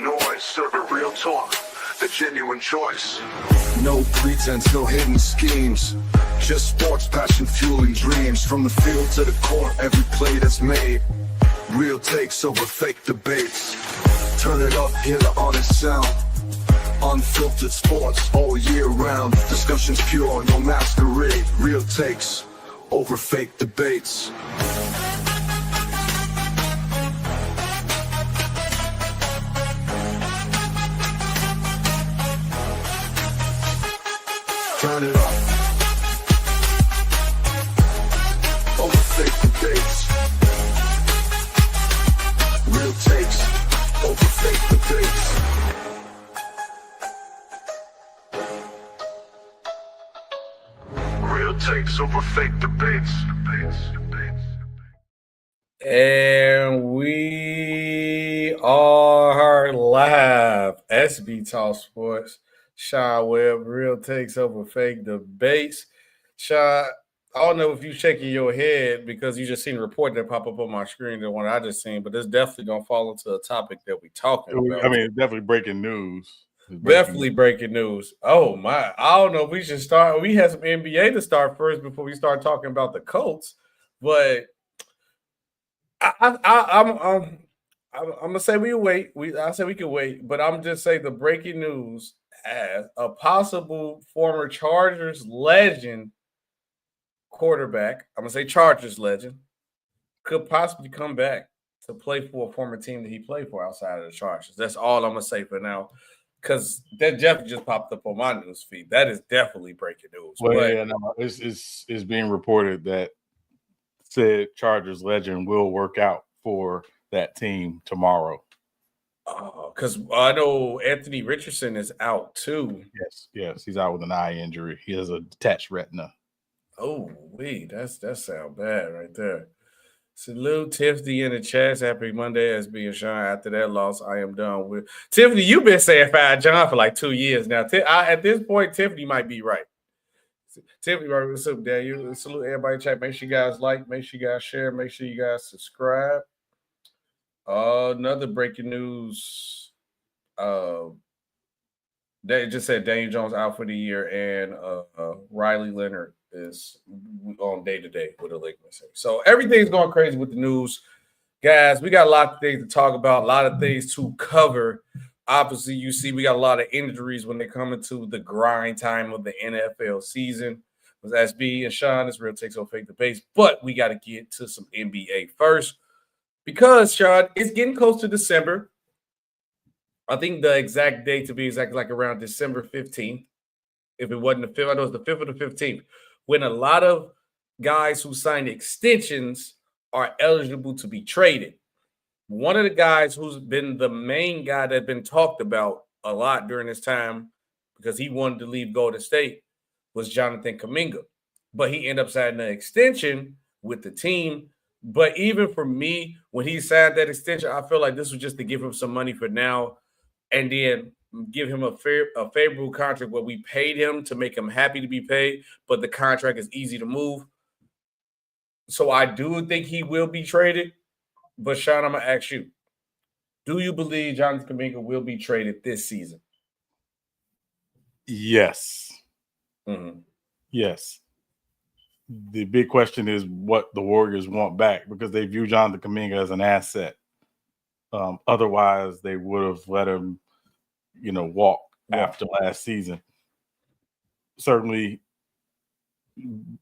noise, serving real talk, the genuine choice. No pretense, no hidden schemes. Just sports, passion, fueling dreams. From the field to the court, every play that's made. Real takes over fake debates. Turn it up, hear the honest sound. Unfiltered sports all year round. Discussions pure, no masquerade. Real takes over fake debates. Turn it up. Over fake debates. Real takes over fake debates. Real takes over fake debates. And we are live. SBtalksports, Sean Webb, real takes over fake debates. Sean, I don't know if you're shaking your head because you just seen a report that pop up on my screen, the one I just seen, but it's definitely going to fall into a topic that we're talking about. I mean, it's definitely breaking news. Definitely breaking news. Oh, my. I don't know if we should start. We had some NBA to start first before we start talking about the Colts, but I'm gonna say we wait. I say we can wait, but I'm just saying the breaking news as a possible former Chargers legend quarterback. I'm gonna say Chargers legend could possibly come back to play for a former team that he played for outside of the Chargers. That's all I'm gonna say for now, because that definitely just popped up on my news feed. That is definitely breaking news. Well, but, yeah, no, it's being reported that said Chargers legend will work out for that team tomorrow. Because I know Anthony Richardson is out too. Yes, he's out with an eye injury. He has a detached retina. Oh, wait, that sound bad right there. Salute Tiffany in the chat. Happy Monday, SB and Sean. After that loss, I am done with Tiffany. You've been saying Fire John for like 2 years now. At this point, Tiffany might be right. Tiffany, what's up, Daniel? Salute everybody in chat. Make sure you guys like, make sure you guys share, make sure you guys subscribe. Another breaking news. They just said Daniel Jones out for the year, and Riley Leonard is on day-to-day with a ligament injury. So everything's going crazy with the news. Guys, we got a lot of things to talk about, a lot of things to cover. Obviously, you see we got a lot of injuries when they come into the grind time of the NFL season. With SB and Sean, this real takes on fake debates, but we got to get to some NBA first because, Sean, it's getting close to December. I think the exact date to be exactly like around December 15th. If it wasn't the 5th, I know it's the 5th or the 15th, when a lot of guys who signed extensions are eligible to be traded. One of the guys who's been the main guy that's been talked about a lot during this time because he wanted to leave Golden State was Jonathan Kuminga. But he ended up signing an extension with the team. But even for me, when he signed that extension, I feel like this was just to give him some money for now and then give him a favorable contract where we paid him to make him happy to be paid, but the contract is easy to move. So I do think he will be traded. But, Sean, I'm going to ask you, do you believe Jonathan Kuminga will be traded this season? Yes. Mm-hmm. Yes. The big question is what the Warriors want back because they view Jonathan Kuminga as an asset. Otherwise, they would have let him, walk after last season. Certainly,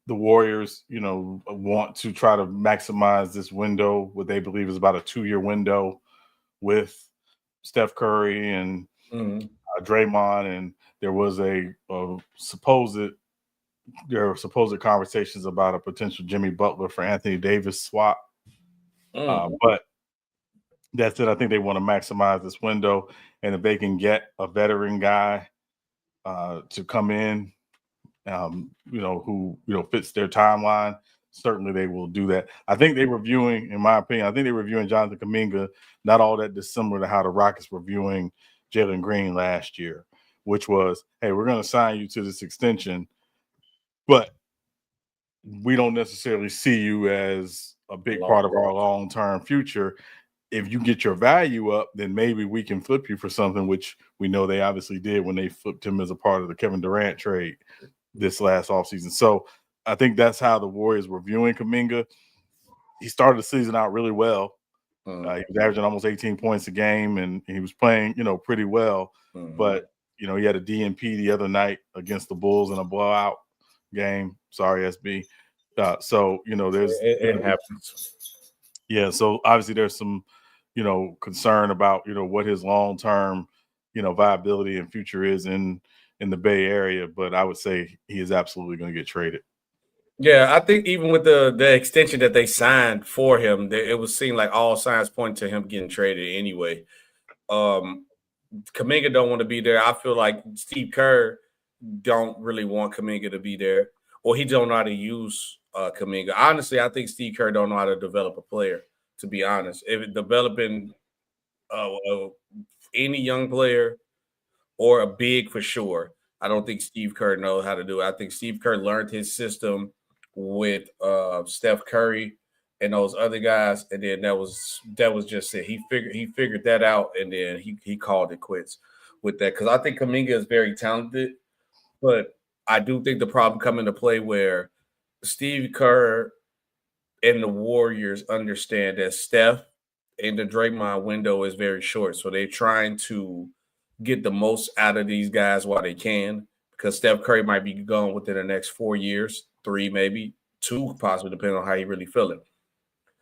the Warriors, want to try to maximize this window, what they believe is about a 2-year window with Steph Curry and Draymond. And there was supposed conversations about a potential Jimmy Butler for Anthony Davis swap. But that's it. I think they want to maximize this window. And if they can get a veteran guy to come in, who fits their timeline, certainly they will do that. I think they're reviewing, in my opinion, Jonathan Kuminga not all that dissimilar to how the Rockets were viewing Jalen Green last year, which was, hey, we're going to sign you to this extension, but we don't necessarily see you as a big part of our long-term future. if you get your value up, then maybe we can flip you for something, which we know they obviously did when they flipped him as a part of the Kevin Durant trade this last offseason. So I think that's how the Warriors were viewing Kuminga. He started the season out really well. He was averaging almost 18 points a game, and he was playing, pretty well. But, he had a DNP the other night against the Bulls in a blowout game. Sorry, SB. So, there's – it happens. Yeah, so obviously there's some, concern about, what his long-term, viability and future is in the Bay Area. But I would say he is absolutely going to get traded. Yeah, I think even with the extension that they signed for him, it was seemed like all signs point to him getting traded anyway. Kuminga don't want to be there. I feel like Steve Kerr don't really want Kuminga to be there, or he don't know how to use Kuminga. Honestly, I think Steve Kerr don't know how to develop a player, to be honest. If developing any young player or a big for sure, I don't think Steve Kerr knows how to do it. I think Steve Kerr learned his system with Steph Curry and those other guys, and then that was just it. He figured that out, and then he called it quits with that, because I think Kuminga is very talented, but I do think the problem come into play where Steve Kerr and the Warriors understand that Steph and the Draymond window is very short, so they're trying to get the most out of these guys while they can, because Steph Curry might be gone within the next 4 years, 3 maybe, 2 possibly, depending on how you really feeling.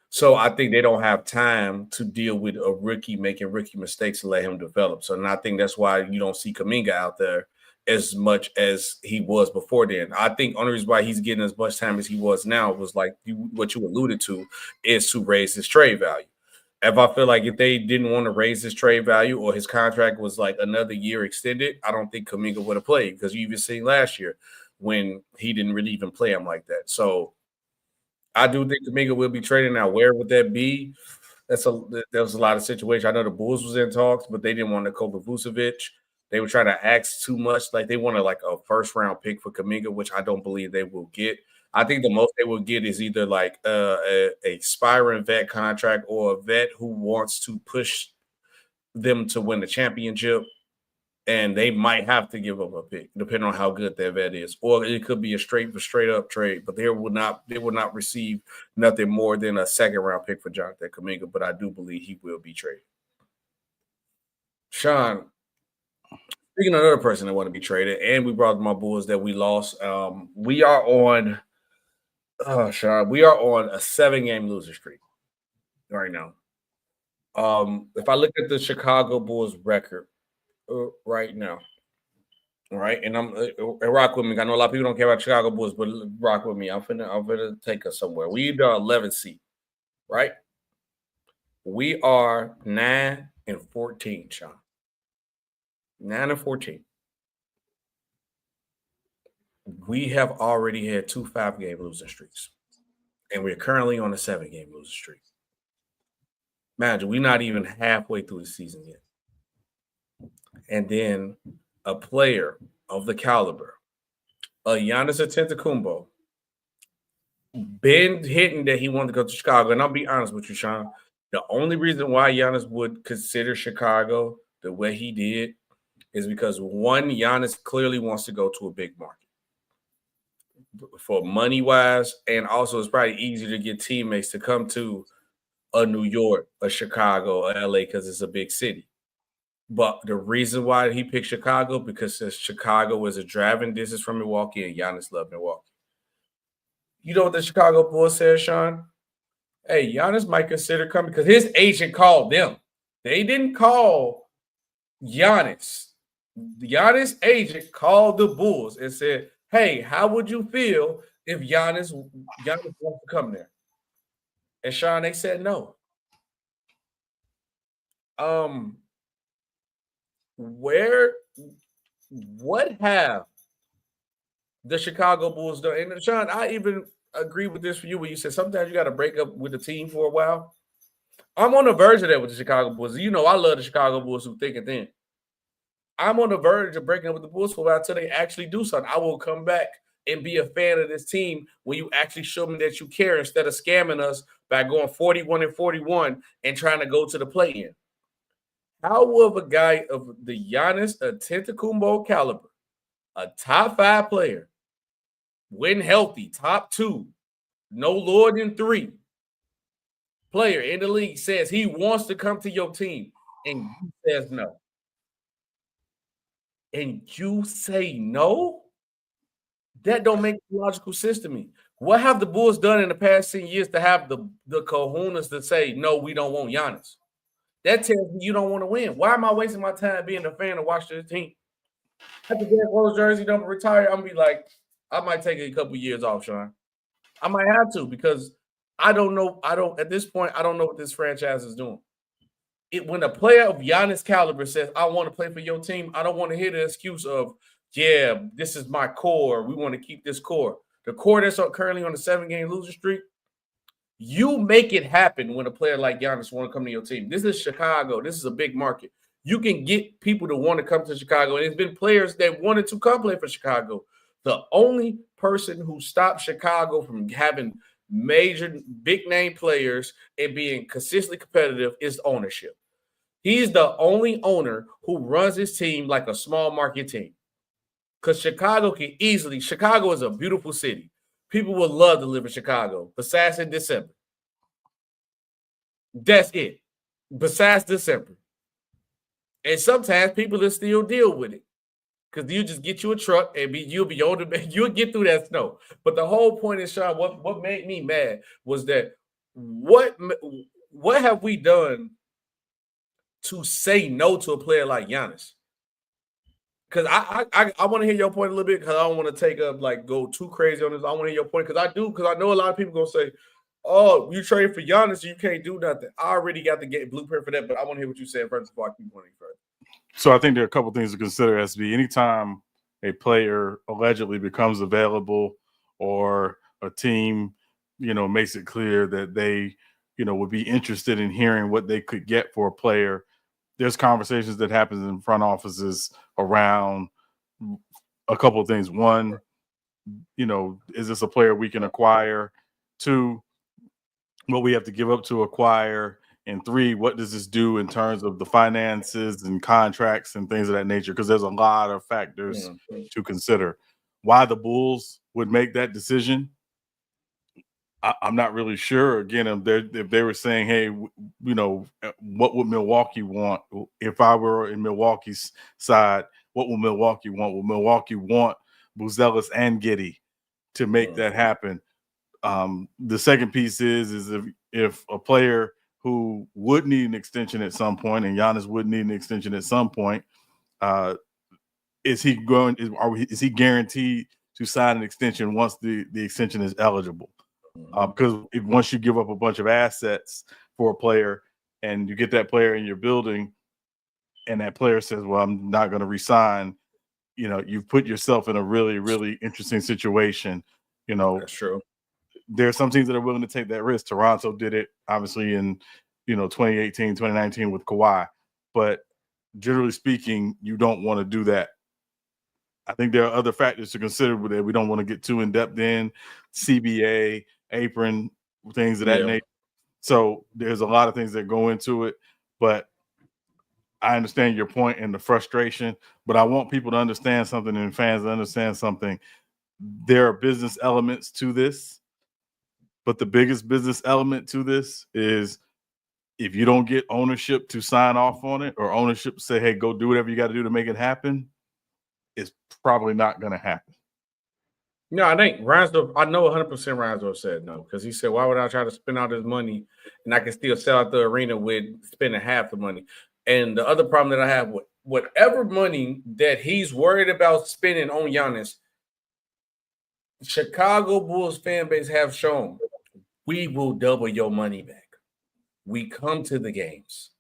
So I think they don't have time to deal with a rookie making rookie mistakes and let him develop. So, and I think that's why you don't see Kuminga out there as much as he was before then. I think only reason why he's getting as much time as he was now was like what you alluded to, is to raise his trade value. If I feel like if they didn't want to raise his trade value, or his contract was like another year extended, I don't think Kuminga would have played, because you even seen last year when he didn't really even play him like that. So I do think Kuminga will be traded. Now, where would that be? There was a lot of situations. I know the Bulls was in talks, but they didn't want Nikola Vucevic. They were trying to ask too much. Like, they wanted like a first-round pick for Kuminga, which I don't believe they will get. I think the most they will get is either like a aspiring vet contract, or a vet who wants to push them to win the championship, and they might have to give up a pick depending on how good that vet is. Or it could be a straight up trade, but they will not receive nothing more than a second-round pick for Jonathan Kuminga. But I do believe he will be traded. Sean, speaking of another person that want to be traded, and we brought my Bulls that we lost, we are on – Sean, we are on a 7-game losing streak right now. If I look at the Chicago Bulls record right now, all right, and rock with me. I know a lot of people don't care about Chicago Bulls, but rock with me. I'm finna take us somewhere. We are 11th seed, right? We are 9-14, Sean. 9-14. We have already had 2 5-game losing streaks, and we're currently on a 7-game losing streak. Imagine, we're not even halfway through the season yet. And then a player of the caliber of Giannis Antetokounmpo been hitting that he wanted to go to Chicago. And I'll be honest with you, Sean, the only reason why Giannis would consider Chicago the way he did is because, one, Giannis clearly wants to go to a big market for money-wise, and also it's probably easier to get teammates to come to a New York, a Chicago, a LA, because it's a big city. But the reason why he picked Chicago, because since Chicago is a driving distance from Milwaukee, and Giannis loved Milwaukee. You know what the Chicago Bulls said, Sean? Hey, Giannis might consider coming, because his agent called them. They didn't call Giannis. Giannis' agent called the Bulls and said, hey, how would you feel if Giannis wants to come there? And Sean, they said no. What have the Chicago Bulls done? And Sean, I even agree with this for you when you said sometimes you got to break up with the team for a while. I'm on the verge of that with the Chicago Bulls. You know, I love the Chicago Bulls who think and think. I'm on the verge of breaking up with the Bulls for a while until they actually do something. I will come back and be a fan of this team when you actually show me that you care instead of scamming us by going 41-41 and trying to go to the play-in? How will a guy of the Giannis Antetokounmpo caliber, a top 5 player, when healthy, top 2, no lower than 3 player in the league says he wants to come to your team and you says no? And you say no? That don't make logical sense to me. What have the Bulls done in the past 10 years to have the kahunas to say, no, we don't want Giannis? That tells me you don't want to win. Why am I wasting my time being a fan to watch this team? After Derrick Rose jersey don't retire, I'm going to be like, I might take a couple years off, Sean. I might have to because I don't know. At this point, I don't know what this franchise is doing. When a player of Giannis caliber says, I want to play for your team, I don't want to hear the excuse of, yeah, this is my core. We want to keep this core. The core that's currently on the 7-game losing streak, you make it happen when a player like Giannis want to come to your team. This is Chicago. This is a big market. You can get people to want to come to Chicago. And there's been players that wanted to come play for Chicago. The only person who stopped Chicago from having major big-name players and being consistently competitive is ownership. He's the only owner who runs his team like a small market team. Because Chicago is a beautiful city. People would love to live in Chicago, besides in December. That's it. Besides December. And sometimes people will still deal with it. Because you just get you a truck and you'll be able to, you'll get through that snow. But the whole point is, Sean, what made me mad was that what have we done to say no to a player like Giannis? Because I want to hear your point a little bit because I don't want to take up, go too crazy on this. I want to hear your point because I know a lot of people going to say, oh, you trade for Giannis, you can't do nothing. I already got the blueprint for that, but I want to hear what you said first before I keep going further. So I think there are a couple things to consider, SB. Anytime a player allegedly becomes available or a team, makes it clear that they, would be interested in hearing what they could get for a player, there's conversations that happens in front offices around a couple of things. One, is this a player we can acquire? 2, what we have to give up to acquire? And 3, what does this do in terms of the finances and contracts and things of that nature? Because there's a lot of factors to consider. Why the Bulls would make that decision, I'm not really sure. Again, if they were saying, hey, what would Milwaukee want? If I were in Milwaukee's side, what will Milwaukee want? Will Milwaukee want Buzelis and Giddey to make that happen? The second piece is if a player who would need an extension at some point, and Giannis would need an extension at some point, is he guaranteed to sign an extension once the extension is eligible? Because once you give up a bunch of assets for a player and you get that player in your building and that player says, well, I'm not going to resign, you've put yourself in a really, really interesting situation. That's true. There are some teams that are willing to take that risk. Toronto did it, obviously, in 2018, 2019 with Kawhi. But generally speaking, you don't want to do that. I think there are other factors to consider that we don't want to get too in-depth in, CBA, apron, things of that nature. So there's a lot of things that go into it. But I understand your point and the frustration. But I want people to understand something and fans to understand something. There are business elements to this. But the biggest business element to this is if you don't get ownership to sign off on it or ownership say, hey, go do whatever you got to do to make it happen, it's probably not going to happen. No, I think Reinsdorf, I know 100% Reinsdorf said no because he said, why would I try to spend all this money and I can still sell out the arena with spending half the money? And the other problem that I have with whatever money that he's worried about spending on Giannis, Chicago Bulls fan base have shown we will double your money back. We come to the games.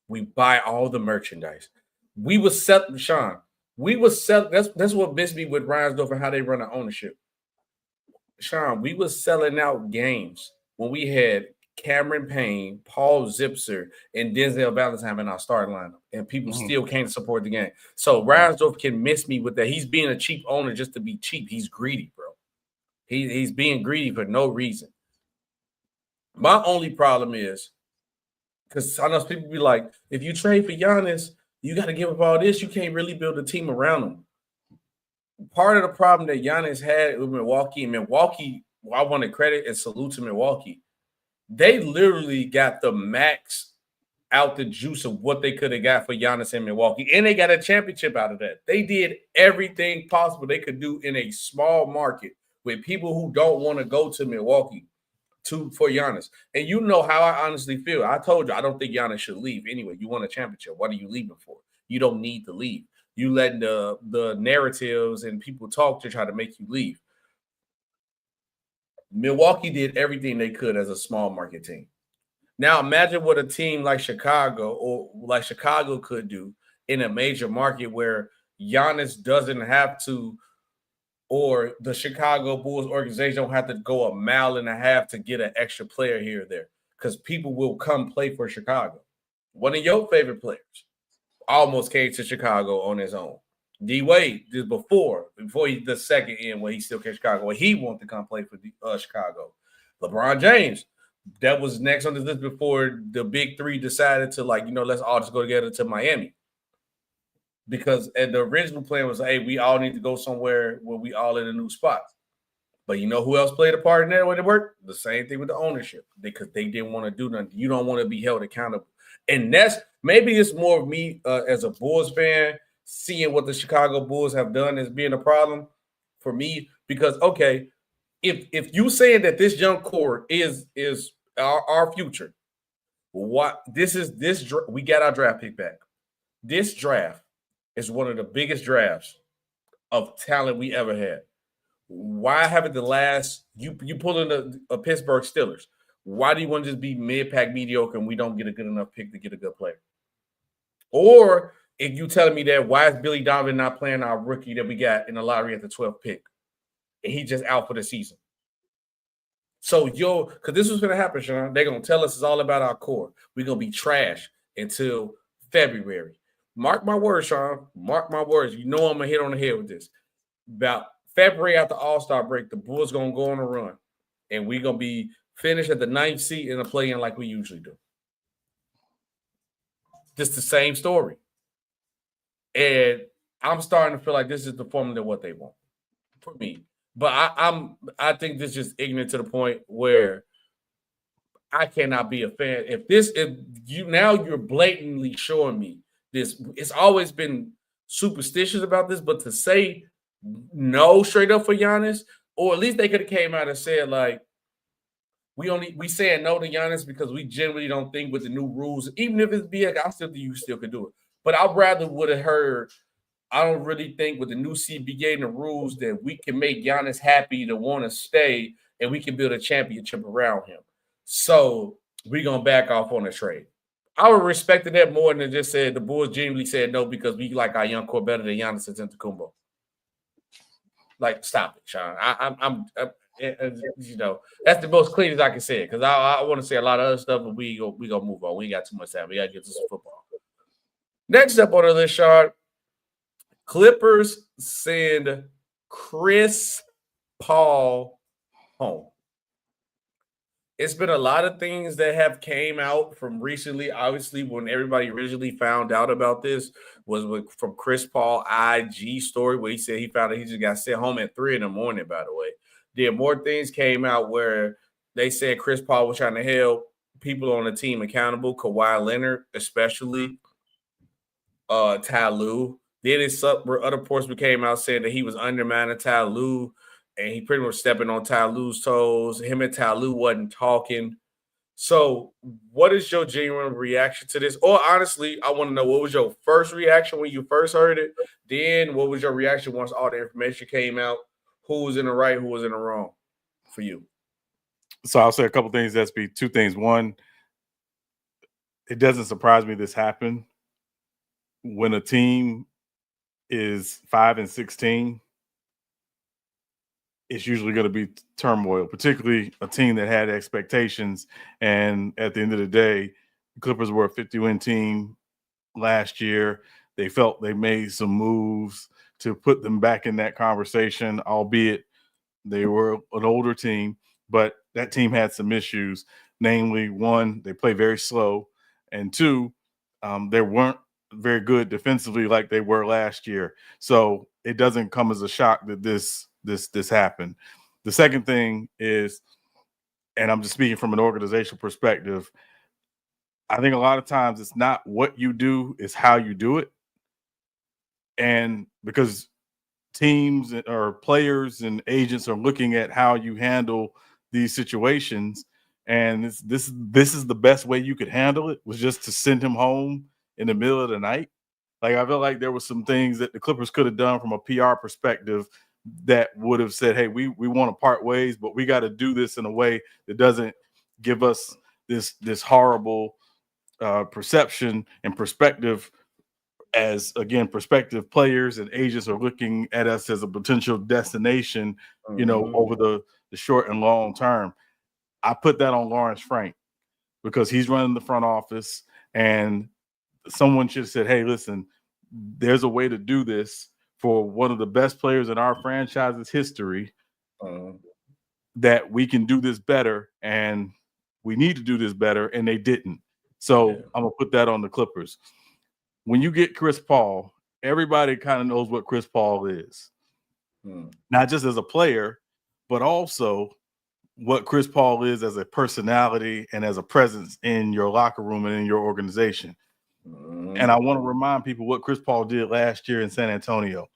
We buy all the merchandise. We will sell, Sean. We will sell. That's what missed me with Reinsdorf and how they run the ownership. Sean, we was selling out games when we had Cameron Payne, Paul Zipser, and Denzel Valentine in our starting lineup, and people still can't support the game. So Reinsdorf can miss me with that. He's being a cheap owner just to be cheap. He's greedy, bro. He's being greedy for no reason. My only problem is because I know people be like, if you trade for Giannis, you got to give up all this. You can't really build a team around him. Part of the problem that Giannis had with Milwaukee, I want to credit and salute to Milwaukee. They literally got the max out the juice of what they could have got for Giannis in Milwaukee, and they got a championship out of that. They did everything possible they could do in a small market with people who don't want to go to Milwaukee for Giannis. And you know how I honestly feel. I told you I don't think Giannis should leave anyway. You won a championship. What are you leaving for? You don't need to leave. You letting the narratives and people talk to try to make you leave. Milwaukee did everything they could as a small market team. Now imagine what a team like Chicago could do in a major market where Giannis doesn't have to, or the Chicago Bulls organization don't have to go a mile and a half to get an extra player here or there, because people will come play for Chicago. One of your favorite players almost came to Chicago on his own. D-Wade did before the second end when he still came to Chicago, when he wanted to come play for Chicago. LeBron James, that was next on the list before the big three decided to, let's all just go together to Miami. Because the original plan was, hey, we all need to go somewhere where we all in a new spot. But you know who else played a part in that when it worked? The same thing with the ownership. Because they didn't want to do nothing. You don't want to be held accountable. And maybe it's more of me as a Bulls fan, seeing what the Chicago Bulls have done as being a problem for me. Because, okay, if you saying that this young core is our future, we got our draft pick back. This draft is one of the biggest drafts of talent we ever had. Why haven't you pull in the Pittsburgh Steelers? Why do you want to just be mid-pack mediocre and we don't get a good enough pick to get a good player? Or if you telling me that, why is Billy Donovan not playing our rookie that we got in the lottery at the 12th pick? And he just out for the season. So, because this was going to happen, Sean. They're going to tell us it's all about our core. We're going to be trash until February. Mark my words, Sean. Mark my words. You know I'm going to hit on the head with this. About February after All-Star break, the Bulls going to go on a run. And we're going to be finished at the 9th seed in a play-in like we usually do. Just the same story. And I'm starting to feel like this is the formula what they want for me. But I think this is just ignorant to the point where I cannot be a fan. You're blatantly showing me this. It's always been superstitious about this, but to say no straight up for Giannis, or at least they could have came out and said, like, we saying no to Giannis because we generally don't think with the new rules, even if it's big, I still think you still could do it. But I rather would have heard, I don't really think with the new CBA and the rules that we can make Giannis happy to want to stay and we can build a championship around him. So we're going to back off on the trade. I would have respected that more than just said the Bulls genuinely said no because we like our young core better than Giannis Antetokounmpo. Like, stop it, Sean. I'm that's the most clean as I can say it because I want to say a lot of other stuff, but we gonna move on. We ain't got too much time. We got to get to some football. Next up on the list, Sean, Clippers send Chris Paul home. It's been a lot of things that have came out from recently. Obviously, when everybody originally found out about this was from Chris Paul IG story where he said he found out he just got sent home at 3 a.m, by the way. Then more things came out where they said Chris Paul was trying to help people on the team accountable, Kawhi Leonard especially, Ty Lue. Then other reports came out saying that he was undermining Ty Lue and he pretty much stepping on Ty Lue's toes. Him and Ty Lue wasn't talking. So what is your genuine reaction to this? Or honestly, I want to know what was your first reaction when you first heard it? Then what was your reaction once all the information came out? Who was in the right, who was in the wrong for you? So I'll say a couple things, SB. Two things. One, it doesn't surprise me this happened. When a team is 5-16, it's usually going to be turmoil, particularly a team that had expectations. And at the end of the day, the Clippers were a 50-win team last year. They felt they made some moves to put them back in that conversation, albeit They were an older team, but that team had some issues. Namely, one, they play very slow, and two, they weren't very good defensively like they were last year. So it doesn't come as a shock that this happened. The second thing is, and I'm just speaking from an organizational perspective, I think a lot of times it's not what you do, it's how you do it. And because teams or players and agents are looking at how you handle these situations, and this is the best way you could handle it, was just to send him home in the middle of the night. Like, I felt like there were some things that the Clippers could have done from a PR perspective that would have said, hey, we want to part ways, but we got to do this in a way that doesn't give us this horrible perception and perspective, as again, prospective players and agents are looking at us as a potential destination, over the short and long term. I put that on Lawrence Frank because he's running the front office, and someone should have said, hey, listen, there's a way to do this for one of the best players in our franchise's history, that we can do this better, and we need to do this better, and they didn't. So I'm going to put that on the Clippers. When you get Chris Paul, everybody kind of knows what Chris Paul is. Not just as a player, but also what Chris Paul is as a personality and as a presence in your locker room and in your organization. And I want to remind people what Chris Paul did last year in San Antonio.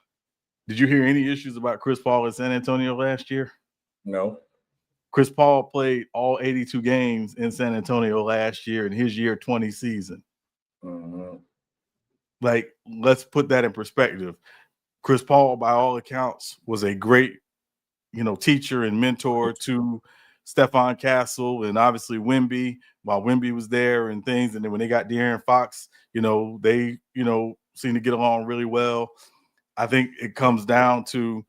Did you hear any issues about Chris Paul in San Antonio last year? No. Chris Paul played all 82 games in San Antonio last year in his year 20 season. Like, let's put that in perspective. Chris Paul, by all accounts, was a great, teacher and mentor to Stephon Castle and obviously Wemby while Wemby was there and things. And then when they got De'Aaron Fox, they, seem to get along really well. I think it comes down to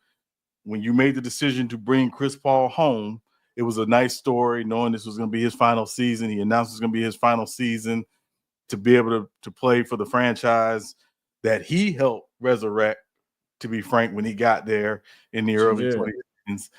when you made the decision to bring Chris Paul home, it was a nice story knowing this was going to be his final season. He announced it was going to be his final season to be able to play for the franchise that he helped resurrect, to be frank, when he got there in the early 2010s.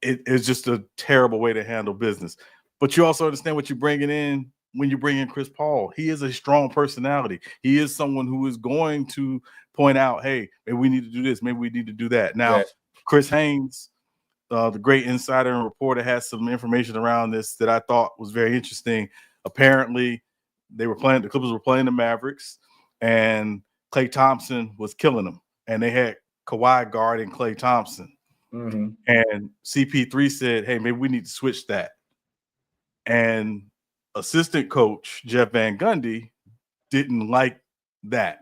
It's just a terrible way to handle business. But you also understand what you're bringing in when you bring in Chris Paul. He is a strong personality. He is someone who is going to point out, hey, maybe we need to do this, maybe we need to do that. Now, Chris Haynes, the great insider and reporter, has some information around this that I thought was very interesting. Apparently, the Clippers were playing the Mavericks, and Klay Thompson was killing them. And they had Kawhi guarding Klay Thompson. And CP3 said, hey, maybe we need to switch that. And assistant coach Jeff Van Gundy didn't like that.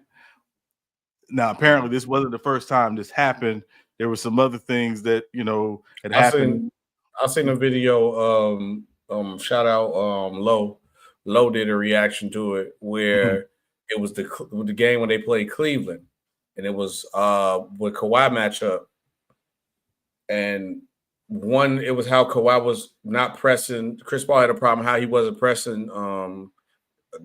Now, apparently, this wasn't the first time this happened. There were some other things that, had happened. I seen a video, shout out Low. Low did a reaction to it where it was the game when they played Cleveland, and it was with Kawhi matchup. And one, it was how Kawhi was not pressing. Chris Paul had a problem how he wasn't pressing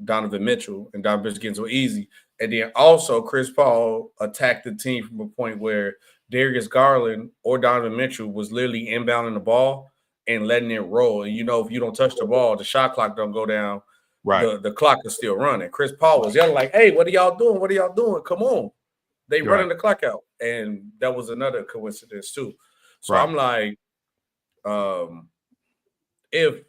Donovan Mitchell, and Donovan Mitchell getting so easy. And then also Chris Paul attacked the team from a point where Darius Garland or Donovan Mitchell was literally inbounding the ball and letting it roll. And if you don't touch the ball, the shot clock don't go down. Right. The clock is still running. Chris Paul was yelling like, hey, what are y'all doing? What are y'all doing? Come on. They running the clock out. And that was another coincidence too. So I'm like, if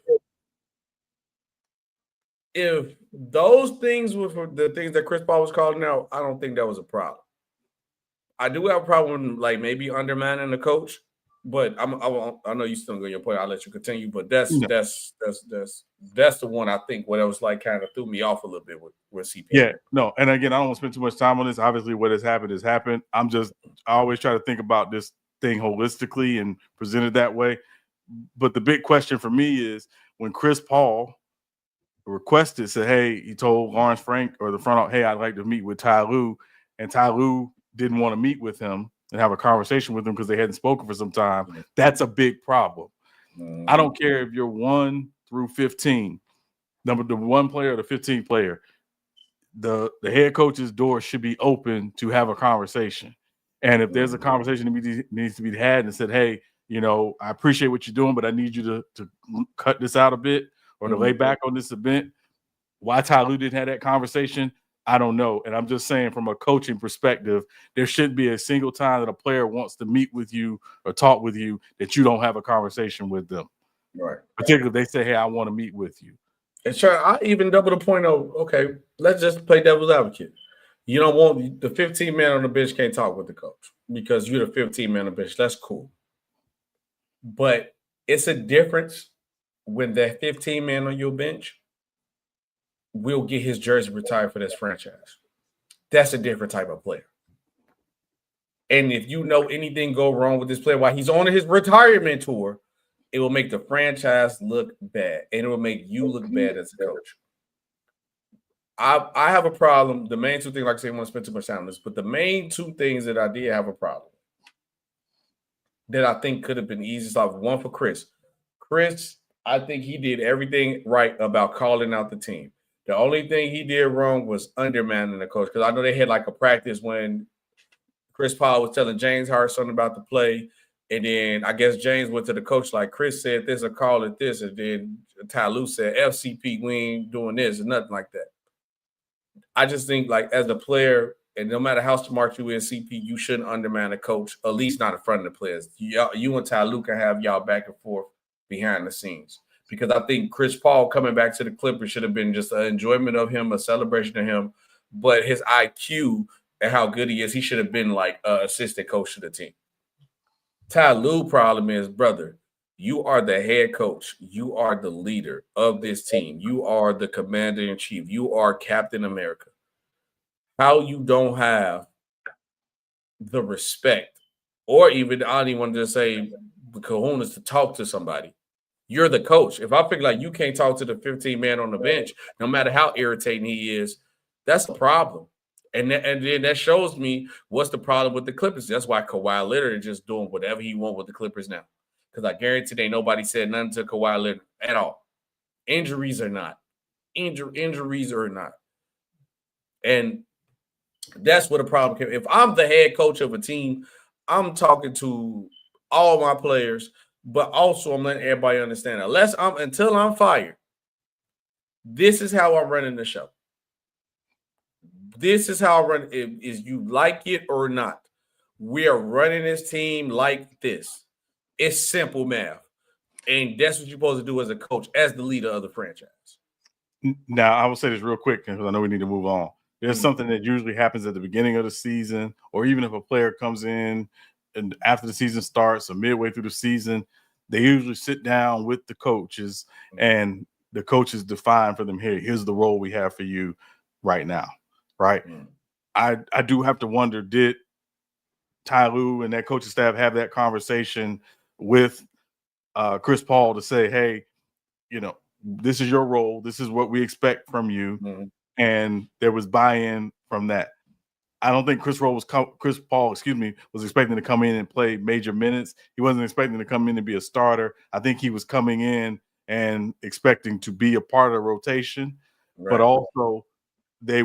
those things were the things that Chris Paul was calling out, I don't think that was a problem. I do have a problem, like maybe undermining the coach, but I know you still got your point. I'll let you continue, but that's the one I think what it was like kind of threw me off a little bit with CP. Yeah, no, and again, I don't want to spend too much time on this. Obviously, what has happened has happened. I always try to think about this thing holistically and present it that way. But the big question for me is when Chris Paul requested, said, hey, he told Lawrence Frank or the front, hey, I'd like to meet with Ty Lue, and Ty Lue didn't want to meet with him and have a conversation with him because they hadn't spoken for some time. That's a big problem. I don't care if you're 1 through 15, the 1 player or the 15th player. The head coach's door should be open to have a conversation. And if there's a conversation that needs to be had and said, hey, I appreciate what you're doing, but I need you to cut this out a bit or to lay back on this event. Why Ty Lue didn't have that conversation, I don't know. And I'm just saying from a coaching perspective, there shouldn't be a single time that a player wants to meet with you or talk with you that you don't have a conversation with them. Right. Particularly if they say, hey, I want to meet with you. And sure, I even double the point of, okay, let's just play devil's advocate. You don't want the 15 man on the bench can't talk with the coach because you're the 15 man on the bench. That's cool. But it's a difference when that 15 man on your bench will get his jersey retired for this franchise. That's a different type of player. And if you know anything go wrong with this player while he's on his retirement tour, it will make the franchise look bad, and it will make you look bad as a coach. I have a problem. The main two things, like I say, I want to spend too much time on this, but the main two things that I did have a problem that I think could have been easy stuff. One for Chris. Chris, I think he did everything right about calling out the team. The only thing he did wrong was undermining the coach, because I know they had like a practice when Chris Paul was telling James Hart something about the play. And then I guess James went to the coach like, Chris said this or call it this. And then Ty Lue said, FCP, we ain't doing this and nothing like that. I just think like as a player, and no matter how smart you is, CP, you shouldn't undermine a coach, at least not in front of the players. You and Ty Lue can have y'all back and forth behind the scenes. Because I think Chris Paul coming back to the Clippers should have been just an enjoyment of him, a celebration of him. But his IQ and how good he is, he should have been like an assistant coach to the team. Ty Lue problem is, brother, you are the head coach. You are the leader of this team. You are the commander-in-chief. You are Captain America. How you don't have the respect or even, I don't even want to say the cojones to talk to somebody. You're the coach. If I feel like you can't talk to the 15 man on the bench, no matter how irritating he is, that's a problem. And then that shows me what's the problem with the Clippers. That's why Kawhi Leonard is just doing whatever he wants with the Clippers now. Because I guarantee ain't nobody said nothing to Kawhi Leonard at all. Injuries or not. Injuries or not. And that's what the problem came. If I'm the head coach of a team, I'm talking to all my players, but also I'm letting everybody understand until I'm fired, this is how I'm running the show. This is how I run it. Is you like it or not? We are running this team like this. It's simple math. And that's what you're supposed to do as a coach, as the leader of the franchise. Now, I will say this real quick because I know we need to move on. There's something that usually happens at the beginning of the season, or even if a player comes in and after the season starts or midway through the season, they usually sit down with the coaches and the coaches define for them, here's the role we have for you right now. Right. I do have to wonder, did Ty Lue and that coaching staff have that conversation with Chris Paul to say, hey, this is your role. This is what we expect from you. Mm-hmm. And there was buy-in from that. I don't think Chris Paul was expecting to come in and play major minutes. He wasn't expecting to come in and be a starter. I think he was coming in and expecting to be a part of the rotation, right. But also he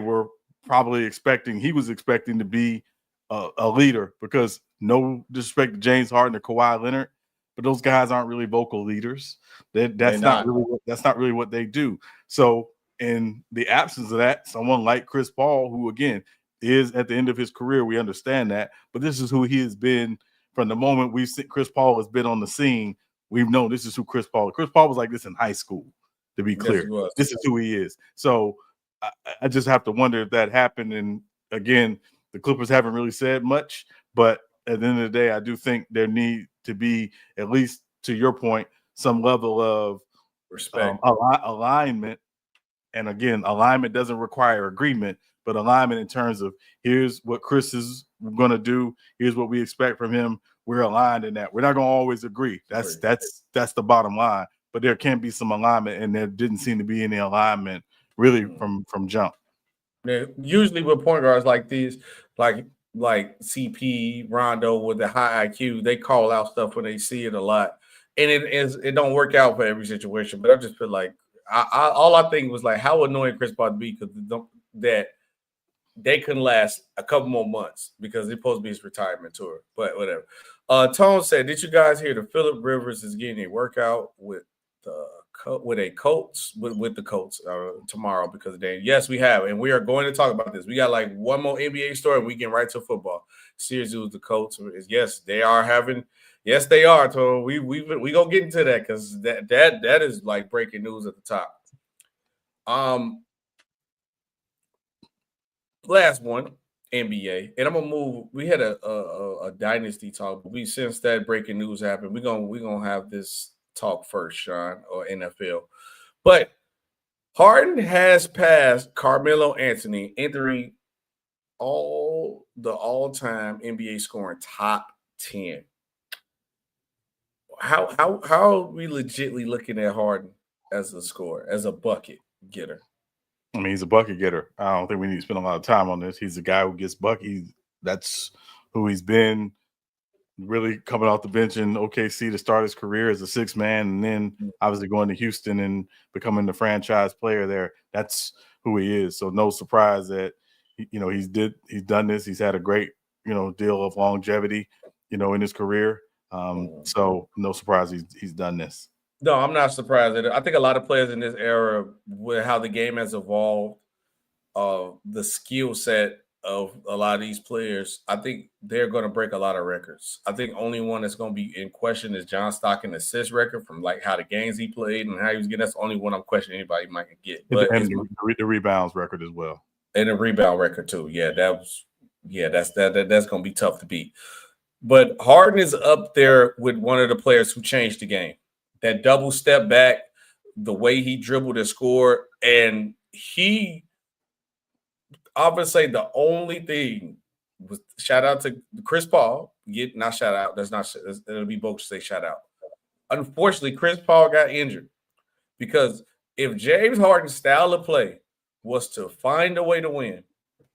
was expecting to be a leader, because no disrespect to James Harden or Kawhi Leonard, but those guys aren't really vocal leaders. That's not really what they do. So in the absence of that, someone like Chris Paul, who again is at the end of his career, we understand that, but this is who he has been from the moment we've seen Chris Paul has been on the scene. We've known this is who Chris Paul. Chris Paul was like this in high school, to be clear. Yes, this is who he is. So I just have to wonder if that happened. And again, the Clippers haven't really said much, but at the end of the day, I do think there need to be, at least to your point, some level of respect, alignment. And again, alignment doesn't require agreement, but alignment in terms of here's what Chris is going to do. Here's what we expect from him. We're aligned in that. We're not going to always agree. That's the bottom line. But there can be some alignment, and there didn't seem to be any alignment really from jump. Yeah, usually with point guards like these, like CP, Rondo with the high IQ, they call out stuff when they see it a lot, and it don't work out for every situation. But I just feel like all I think was like how annoying Chris Paul be, because that they couldn't last a couple more months because it's supposed to be his retirement tour. But whatever. Tone said, "Did you guys hear that Phillip Rivers is getting a workout with the Colts with the Colts tomorrow because of Dan?" Yes, we have, and we are going to talk about this. We got like one more NBA story, and we get right to football. Seriously, with the Colts, yes, they are having. Yes, they are. So we gonna get into that because that is like breaking news at the top. Last one, NBA, and I'm gonna move. We had a dynasty talk, but since that breaking news happened, we're gonna have this talk first, Sean, or NFL. But Harden has passed Carmelo Anthony, entering all-time NBA scoring top 10. How are we legitly looking at Harden as a scorer, as a bucket getter? I mean, he's a bucket getter. I don't think we need to spend a lot of time on this. He's a guy who gets buckets. That's who he's been. Really coming off the bench in OKC to start his career as a sixth man, and then obviously going to Houston and becoming the franchise player there. That's who he is. So no surprise that he's done this. He's had a great deal of longevity in his career. So no surprise he's done this. No, I'm not surprised at it. I think a lot of players in this era, with how the game has evolved, the skill set of a lot of these players, I think they're going to break a lot of records. I think only one that's going to be in question is John Stockton's assist record from like how the games he played and how he was getting. That's the only one I'm questioning anybody might get. But and the rebounds record as well, and the rebound record too. Yeah, that's going to be tough to beat. But Harden is up there with one of the players who changed the game. That double step back, the way he dribbled and scored, and I would say the only thing was shout out to Chris Paul. Not shout out. It'll be both to say shout out. Unfortunately, Chris Paul got injured because if James Harden's style of play was to find a way to win,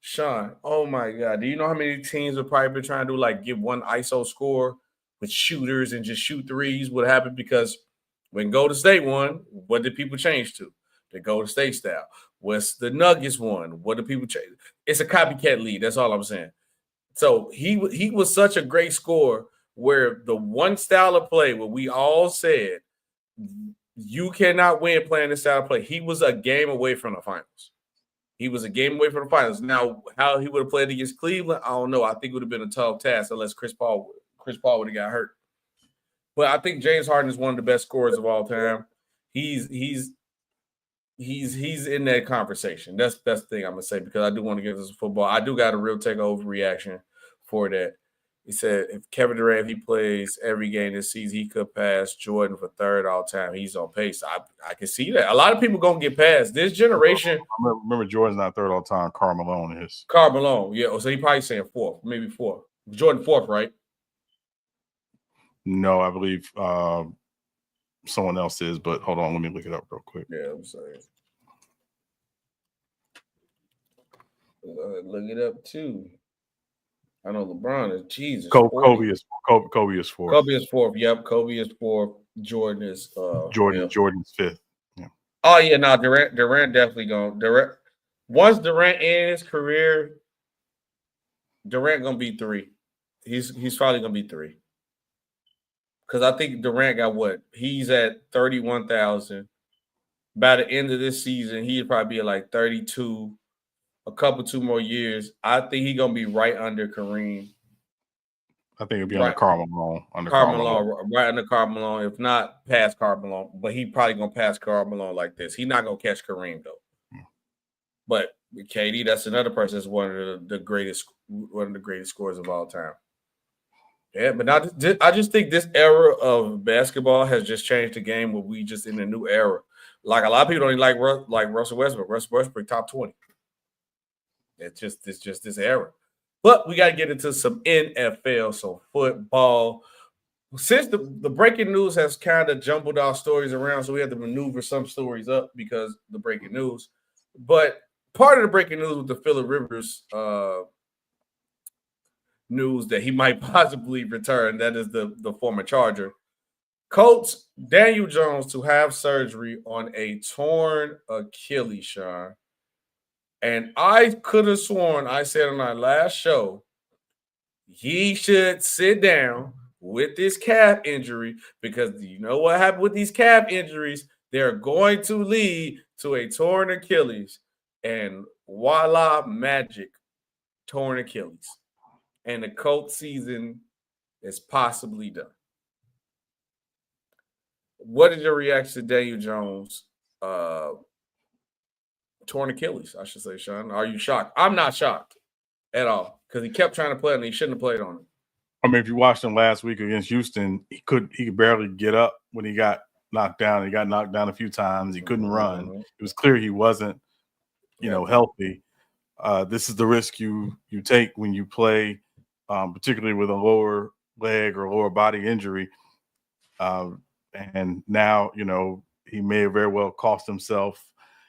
Sean, oh my God, do you know how many teams would probably be trying to give one ISO score with shooters and just shoot threes? What happened? Because when Golden State won, what did people change to? The Golden State style. What's the Nuggets won? What do people change? It's a copycat league. That's all I'm saying. So he was such a great scorer where the one style of play where we all said you cannot win playing this style of play. He was a game away from the finals. Now, how he would have played against Cleveland, I don't know. I think it would have been a tough task unless Chris Paul would have got hurt. But I think James Harden is one of the best scorers of all time. He's in that conversation. That's the thing I'm gonna say because I do want to get this football. I do got a real takeover reaction for that. He said if Kevin Durant, if he plays every game this season, he could pass Jordan for third all time. He's on pace. I can see that. A lot of people gonna get past this generation. Remember Jordan's not third all time. Karl Malone is. Karl Malone, yeah. So he probably saying fourth, maybe fourth. Jordan fourth, right? No, I believe someone else is, but hold on, let me look it up real quick. Yeah, I'm saying. Look it up too. I know LeBron is Jesus. Kobe is fourth. Kobe is fourth. Yep, Kobe is fourth. Jordan is Jordan's fifth. Yeah. Oh yeah, no, Durant definitely going. Once Durant ends his career, Durant gonna be three. He's probably gonna be three. Because I think Durant got what? He's at 31,000. By the end of this season, he'd probably be at like 32. Two more years. I think he's gonna be right under Kareem. I think it'll be under Karl Malone. Right under Karl Malone, if not past Karl Malone. But he probably gonna pass Karl Malone like this. He's not gonna catch Kareem though. But KD, that's another person that's one of the greatest scorers of all time. Yeah, but I just think this era of basketball has just changed the game where we just in a new era. Like a lot of people don't even like Russell Westbrook. Russell Westbrook top 20. It's just this era. But we got to get into some NFL, so football. Since the breaking news has kind of jumbled our stories around, so we had to maneuver some stories up because the breaking news. But part of the breaking news with the Phillip Rivers news that he might possibly return, that is the former Charger. Colts Daniel Jones to have surgery on a torn Achilles, Sean. And I could have sworn I said on our last show he should sit down with this calf injury, because you know what happened with these calf injuries? They're going to lead to a torn Achilles, and voila, magic, torn Achilles. And the Colts season is possibly done. What is your reaction to Daniel Jones' torn Achilles, I should say, Sean? Are you shocked? I'm not shocked at all, because he kept trying to play it and he shouldn't have played on it. I mean, if you watched him last week against Houston, he could barely get up when he got knocked down. He got knocked down a few times. He couldn't run. It was clear he wasn't, healthy. This is the risk you take when you play, particularly with a lower leg or lower body injury. And now, he may have very well cost himself,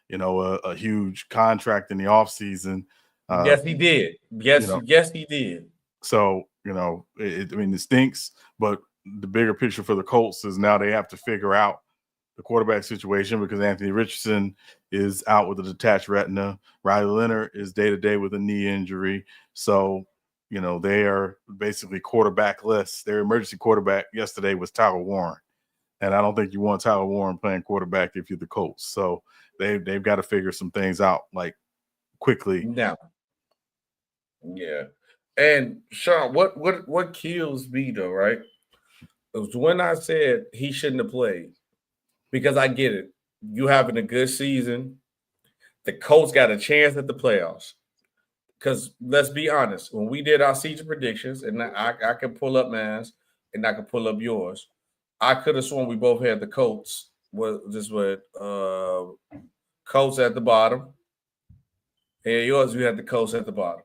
a huge contract in the offseason. Yes, he did. Yes, he did. So, it stinks, but the bigger picture for the Colts is now they have to figure out the quarterback situation, because Anthony Richardson is out with a detached retina. Riley Leonard is day-to-day with a knee injury. So, they are basically quarterbackless. Their emergency quarterback yesterday was Tyler Warren. And I don't think you want Tyler Warren playing quarterback if you're the Colts. So they've got to figure some things out, like, quickly. Now, yeah. And Sean, what kills me though, right? It was when I said he shouldn't have played, because I get it. You having a good season, the Colts got a chance at the playoffs. Because let's be honest, when we did our season predictions, and I can pull up man's and I can pull up yours, I could have sworn we both had the Colts. Colts at the bottom. And yours, we had the Colts at the bottom.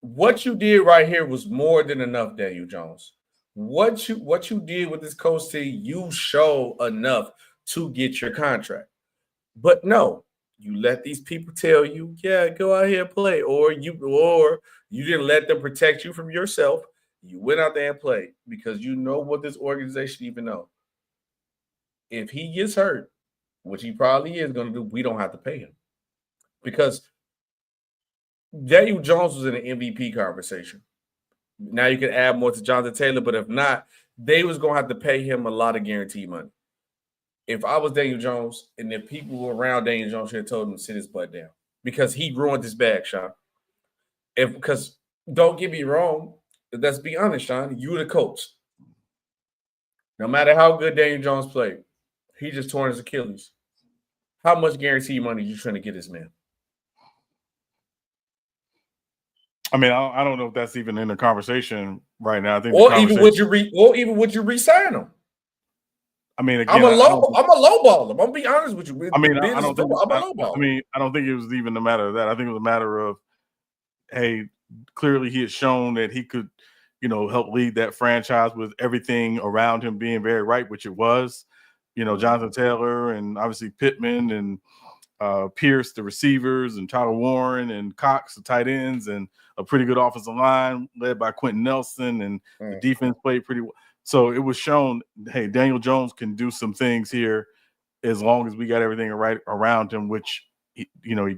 What you did right here was more than enough, Daniel Jones. What you did with this Colts team, you show enough to get your contract. But no, you let these people tell you, yeah, go out here and play, or you didn't let them protect you from yourself. You went out there and played, because you know what this organization even know. If he gets hurt, which he probably is going to do, we don't have to pay him, because Daniel Jones was in an MVP conversation. Now you can add more to Jonathan Taylor, but if not, they was going to have to pay him a lot of guaranteed money. If I was Daniel Jones, and if people around Daniel Jones had told him to sit his butt down, because he ruined his bag, Sean. Because don't get me wrong, let's be honest, Sean, you the coach. No matter how good Daniel Jones played, he just torn his Achilles. How much guaranteed money are you trying to get this man? I mean, I don't know if that's even in the conversation right now. I think, even would you re-sign him? I mean, again, I'm a lowballer. I'm gonna be honest with you. I mean, I don't think I'm a lowballer. I mean, I don't think it was even a matter of that. I think it was a matter of, hey, clearly he had shown that he could, help lead that franchise with everything around him being very right, which it was. Jonathan Taylor and obviously Pittman and Pierce, the receivers, and Tyler Warren and Cox, the tight ends, and a pretty good offensive line led by Quentin Nelson, and the defense played pretty well. So it was shown, hey, Daniel Jones can do some things here as long as we got everything right around him, which he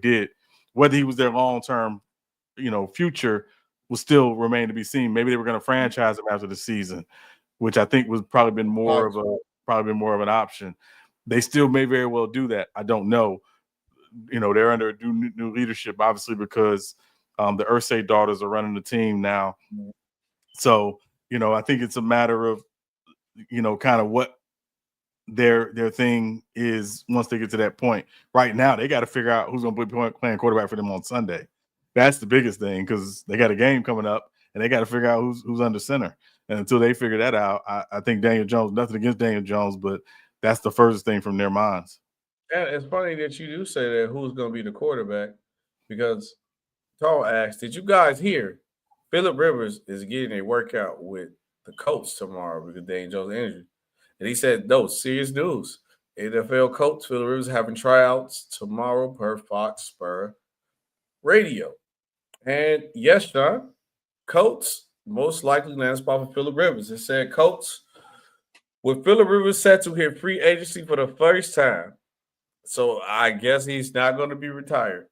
did. Whether he was their long-term, future will still remain to be seen. Maybe they were going to franchise him after the season, which I think was probably been more of an option. They still may very well do that. I don't know. They're under new leadership, obviously, because the Irsay daughters are running the team now. So, I think it's a matter of, kind of what their thing is once they get to that point. Right now, they got to figure out who's going to be playing quarterback for them on Sunday. That's the biggest thing, because they got a game coming up, and they got to figure out who's under center. And until they figure that out, I think Daniel Jones, nothing against Daniel Jones, but that's the furthest thing from their minds. And it's funny that you do say that, who's going to be the quarterback, because Tall asked, did you guys hear Phillip Rivers is getting a workout with the Colts tomorrow because Daniel Jones injured? And he said, no, serious news. NFL coach Phillip Rivers having tryouts tomorrow per Fox Spur Radio. And yes, Sean, Colts most likely land spot for Phillip Rivers. It said, Colts, with Phillip Rivers set to hit free agency for the first time, so I guess he's not going to be retired.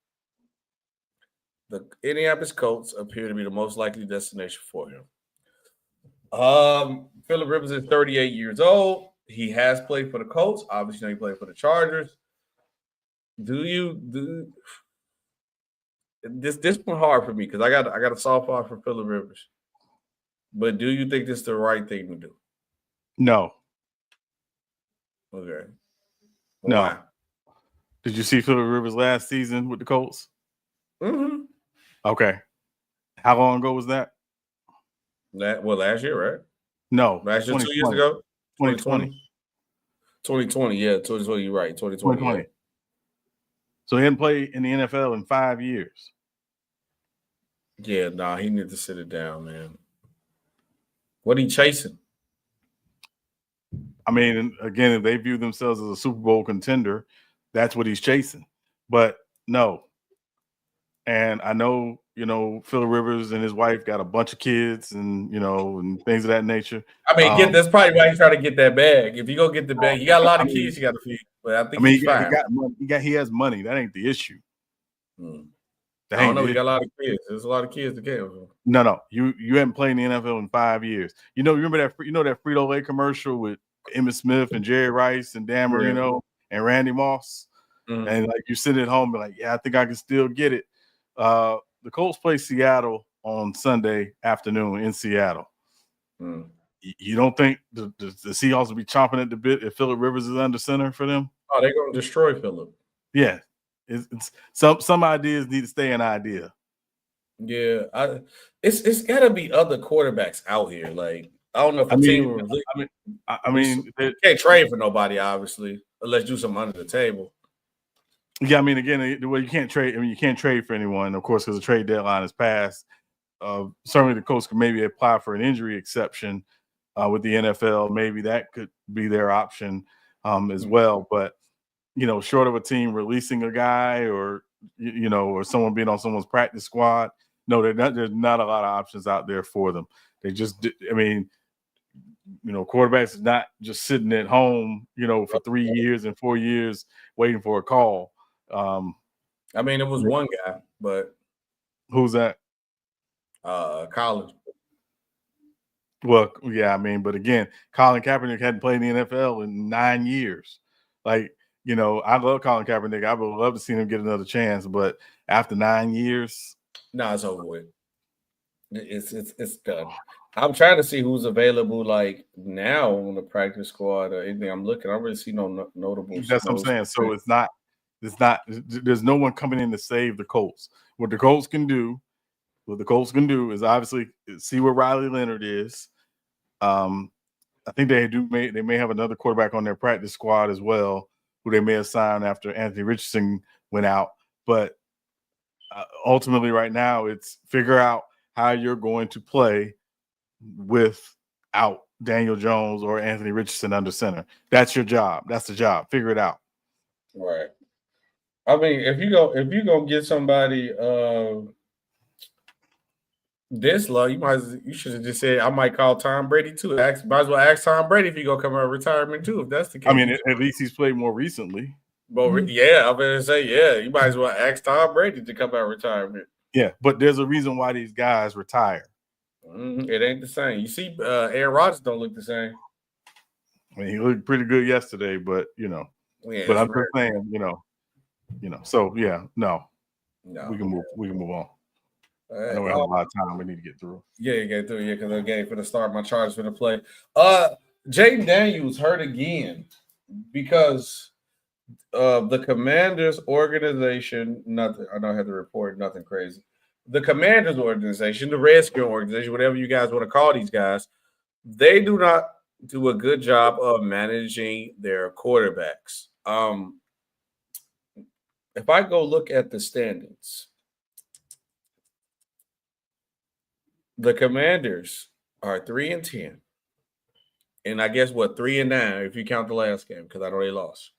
the Indianapolis Colts appear to be the most likely destination for him. Phillip Rivers is 38 years old. He has played for the Colts. Obviously, he played for the Chargers. This one hard for me because I got a soft spot for Phillip Rivers. But do you think this is the right thing to do? No. Okay. No. Why? Did you see Phillip Rivers last season with the Colts? Mm-hmm. Okay. How long ago was that? Last year, right? No. Last year, 2 years ago? 2020. 2020, yeah. 2020, you're right. 2020. Yeah. So he hadn't played in the NFL in 5 years. Yeah, nah, he needs to sit it down, man. What are he chasing? I mean, again, if they view themselves as a Super Bowl contender, that's what he's chasing. But no. And I know, Phillip Rivers and his wife got a bunch of kids and, and things of that nature. I mean, that's probably why he's trying to get that bag. If you go get the bag, you got a lot of kids you got to feed. But I think he's fine. He has money. That ain't the issue. I don't know. He got a lot of kids. There's a lot of kids to care for. No. You haven't played in the NFL in 5 years. Remember that that Frito-Lay commercial with Emmitt Smith and Jerry Rice and Dan Marino and Randy Moss? Mm-hmm. And like you sit at home and like, yeah, I think I can still get it. The Colts play Seattle on Sunday afternoon in Seattle. You don't think the Seahawks will be chomping at the bit if Phillip Rivers is under center for them? Oh, they're going to destroy Phillip. Yeah. It's some ideas need to stay an idea. Yeah, it's got to be other quarterbacks out here. Like I don't know if team. You can't trade for nobody, obviously, unless you do something under the table. Yeah, I mean, again, the way you can't trade. I mean, you can't trade for anyone, of course, because the trade deadline is passed. Certainly, the Colts could maybe apply for an injury exception with the NFL. Maybe that could be their option as well. But short of a team releasing a guy or or someone being on someone's practice squad, no, there's not a lot of options out there for them. They just, quarterbacks is not just sitting at home, for 3 years and 4 years waiting for a call. I mean, it was one guy, but who's that? Collins. Well, yeah, I mean, but again, Colin Kaepernick hadn't played in the NFL in 9 years. Like, I love Colin Kaepernick. I would love to see him get another chance, but after 9 years, it's over with. It's done. I'm trying to see who's available like now on the practice squad or anything. I'm looking. I don't really see no notable. That's what I'm saying. So it's not. There's no one coming in to save the Colts. What the Colts can do is obviously see where Riley Leonard is. I think they may have another quarterback on their practice squad as well, who they may have signed after Anthony Richardson went out. But ultimately, right now, it's figure out how you're going to play without Daniel Jones or Anthony Richardson under center. That's your job. That's the job. Figure it out. Right. I mean, if you're gonna get somebody this low, you should have just said I might call Tom Brady too. Might as well ask Tom Brady if he gonna come out of retirement too. If that's the case, I mean, at least he's played more recently. But yeah, I'm gonna say you might as well ask Tom Brady to come out of retirement. Yeah, but there's a reason why these guys retire. It ain't the same. You see, Aaron Rodgers don't look the same. I mean, he looked pretty good yesterday, but Yeah, but I'm just saying, So yeah, no, we can move on. I know we have a lot of time we need to get through. Yeah, get through. Yeah, because the game for the start, my Chargers for the play. Jayden Daniels hurt again because the Commanders organization. Nothing. I don't have to report nothing crazy. The Commanders organization, the Redskin organization, whatever you guys want to call these guys, they do not do a good job of managing their quarterbacks. If I go look at the standings, the Commanders are 3-10, and I guess 3-9 if you count the last game because I know they lost.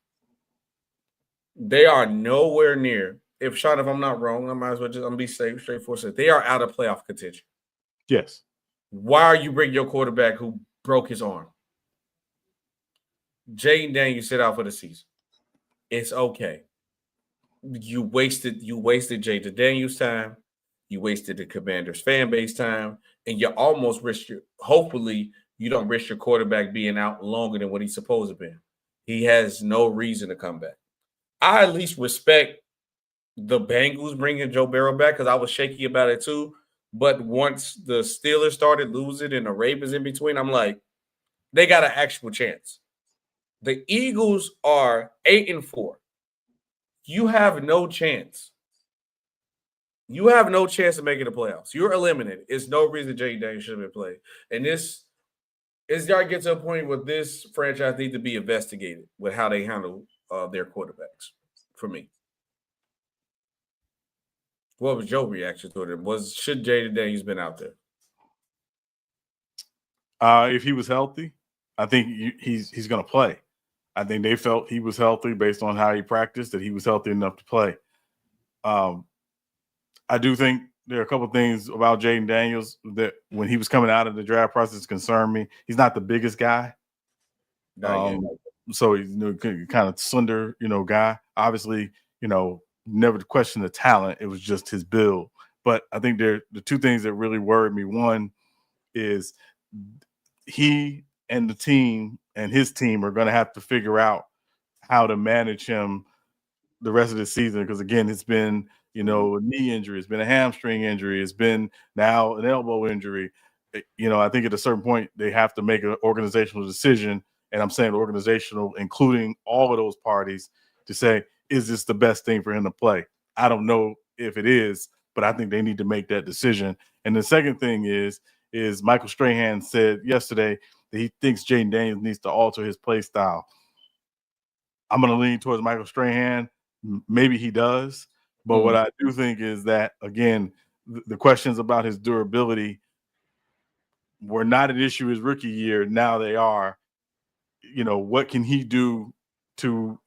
They are nowhere near. If I'm not wrong, I might as well just be safe, straightforward. They are out of playoff contention. Yes. Why are you bringing your quarterback who broke his arm? Jayden Daniels sit out for the season. It's okay. You wasted Jayden Daniels' time. You wasted the Commanders' fan base time, and you almost risk your. Hopefully, you don't risk your quarterback being out longer than what he's supposed to be. He has no reason to come back. I at least respect the Bengals bringing Joe Burrow back because I was shaky about it too. But once the Steelers started losing and the Ravens in between, I'm like, they got an actual chance. The Eagles are 8-4. You have no chance. You have no chance of making the playoffs. You're eliminated. It's no reason Jayden Daniels should have been played. And this is got to get to a point where this franchise needs to be investigated with how they handle their quarterbacks. For me, what was Joe's reaction to it? Should Jayden Daniels been out there? If he was healthy, I think he's going to play. I think they felt he was healthy based on how he practiced, that he was healthy enough to play. I do think there are a couple of things about Jayden Daniels that when he was coming out of the draft process concerned me. He's not the biggest guy. So he's kind of slender, guy. Obviously, never question the talent. It was just his build. But I think the two things that really worried me. One is he and the team and his team are going to have to figure out how to manage him the rest of the season. Because again, it's been, a knee injury, it's been a hamstring injury, it's been now an elbow injury. I think at a certain point they have to make an organizational decision. And I'm saying organizational, including all of those parties, to say, is this the best thing for him to play? I don't know if it is, but I think they need to make that decision. And the second thing is Michael Strahan said yesterday that he thinks Jayden Daniels needs to alter his play style. I'm going to lean towards Michael Strahan. Maybe he does. But what I do think is that, again, the questions about his durability were not an issue his rookie year. Now they are. What can he do to,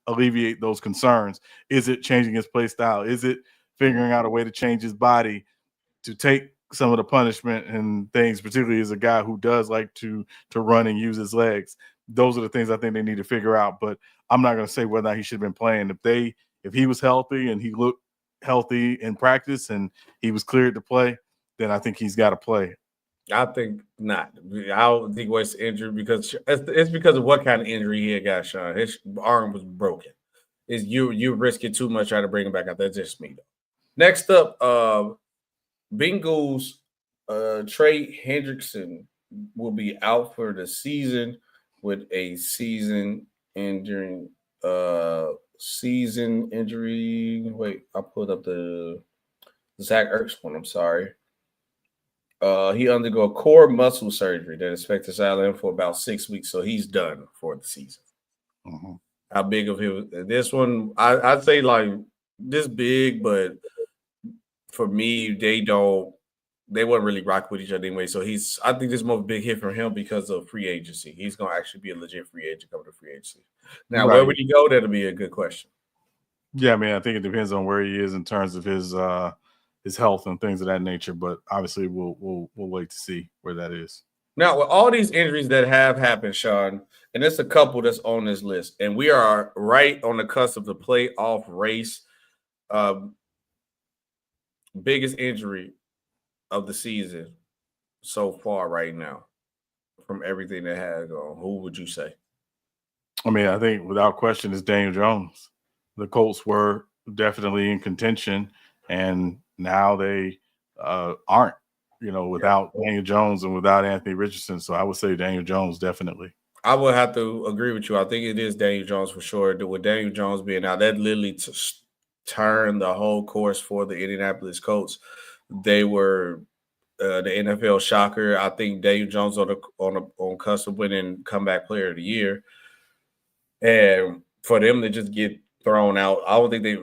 alleviate those concerns? Is it changing his play style? Is it figuring out a way to change his body to take some of the punishment and things, particularly as a guy who does like to run and use his legs? Those are the things I think they need to figure out. But I'm not going to say whether or not he should have been playing. If he was healthy and he looked healthy in practice and he was cleared to play, then I think he's got to play. I think not. I don't think it's injury because it's because of what kind of injury he had got, Sean. His arm was broken. Is you risking too much trying to bring him back out? That's just me though. Next up, Bengals Trey Hendrickson will be out for the season with a season injury. Wait, I pulled up the Zach Ertz one. I'm sorry. He undergo core muscle surgery that is expected to silence him for about 6 weeks, so he's done for the season. Mm-hmm. How big of him? This one, I'd say like this big, but for me, they wouldn't really rock with each other anyway. So I think this is more of a big hit for him because of free agency. He's gonna actually be a legit free agent coming to free agency. Now, Where would he go? That'll be a good question. Yeah, I think it depends on where he is in terms of his health and things of that nature. But obviously, we'll wait to see where that is. Now, with all these injuries that have happened, Sean, and there's a couple that's on this list, and we are right on the cusp of the playoff race. Biggest injury of the season so far right now from everything that has gone. Who would you say? I think without question it's Daniel Jones. The Colts were definitely in contention, and now they aren't, without Daniel Jones and without Anthony Richardson. So I would say Daniel Jones definitely. I would have to agree with you. I think it is Daniel Jones for sure. With Daniel Jones being out, that literally turned the whole course for the Indianapolis Colts. They were the NFL shocker. I think Daniel Jones on cusp of winning comeback player of the year. And for them to just get thrown out, I don't think they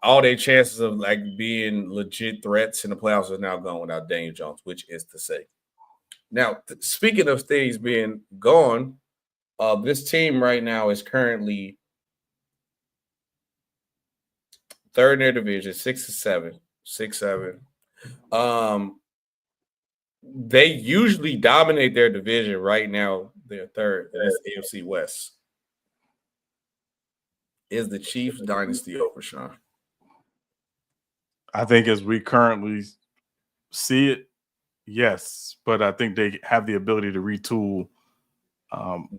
all their chances of being legit threats in the playoffs is now gone without Daniel Jones, which is to say. Now, speaking of things being gone, this team right now is currently third in their division, 6-7. They usually dominate their division. Right now, they're third. That's AFC West. Is the Chiefs dynasty over, Sean? I think as we currently see it, yes, but I think they have the ability to retool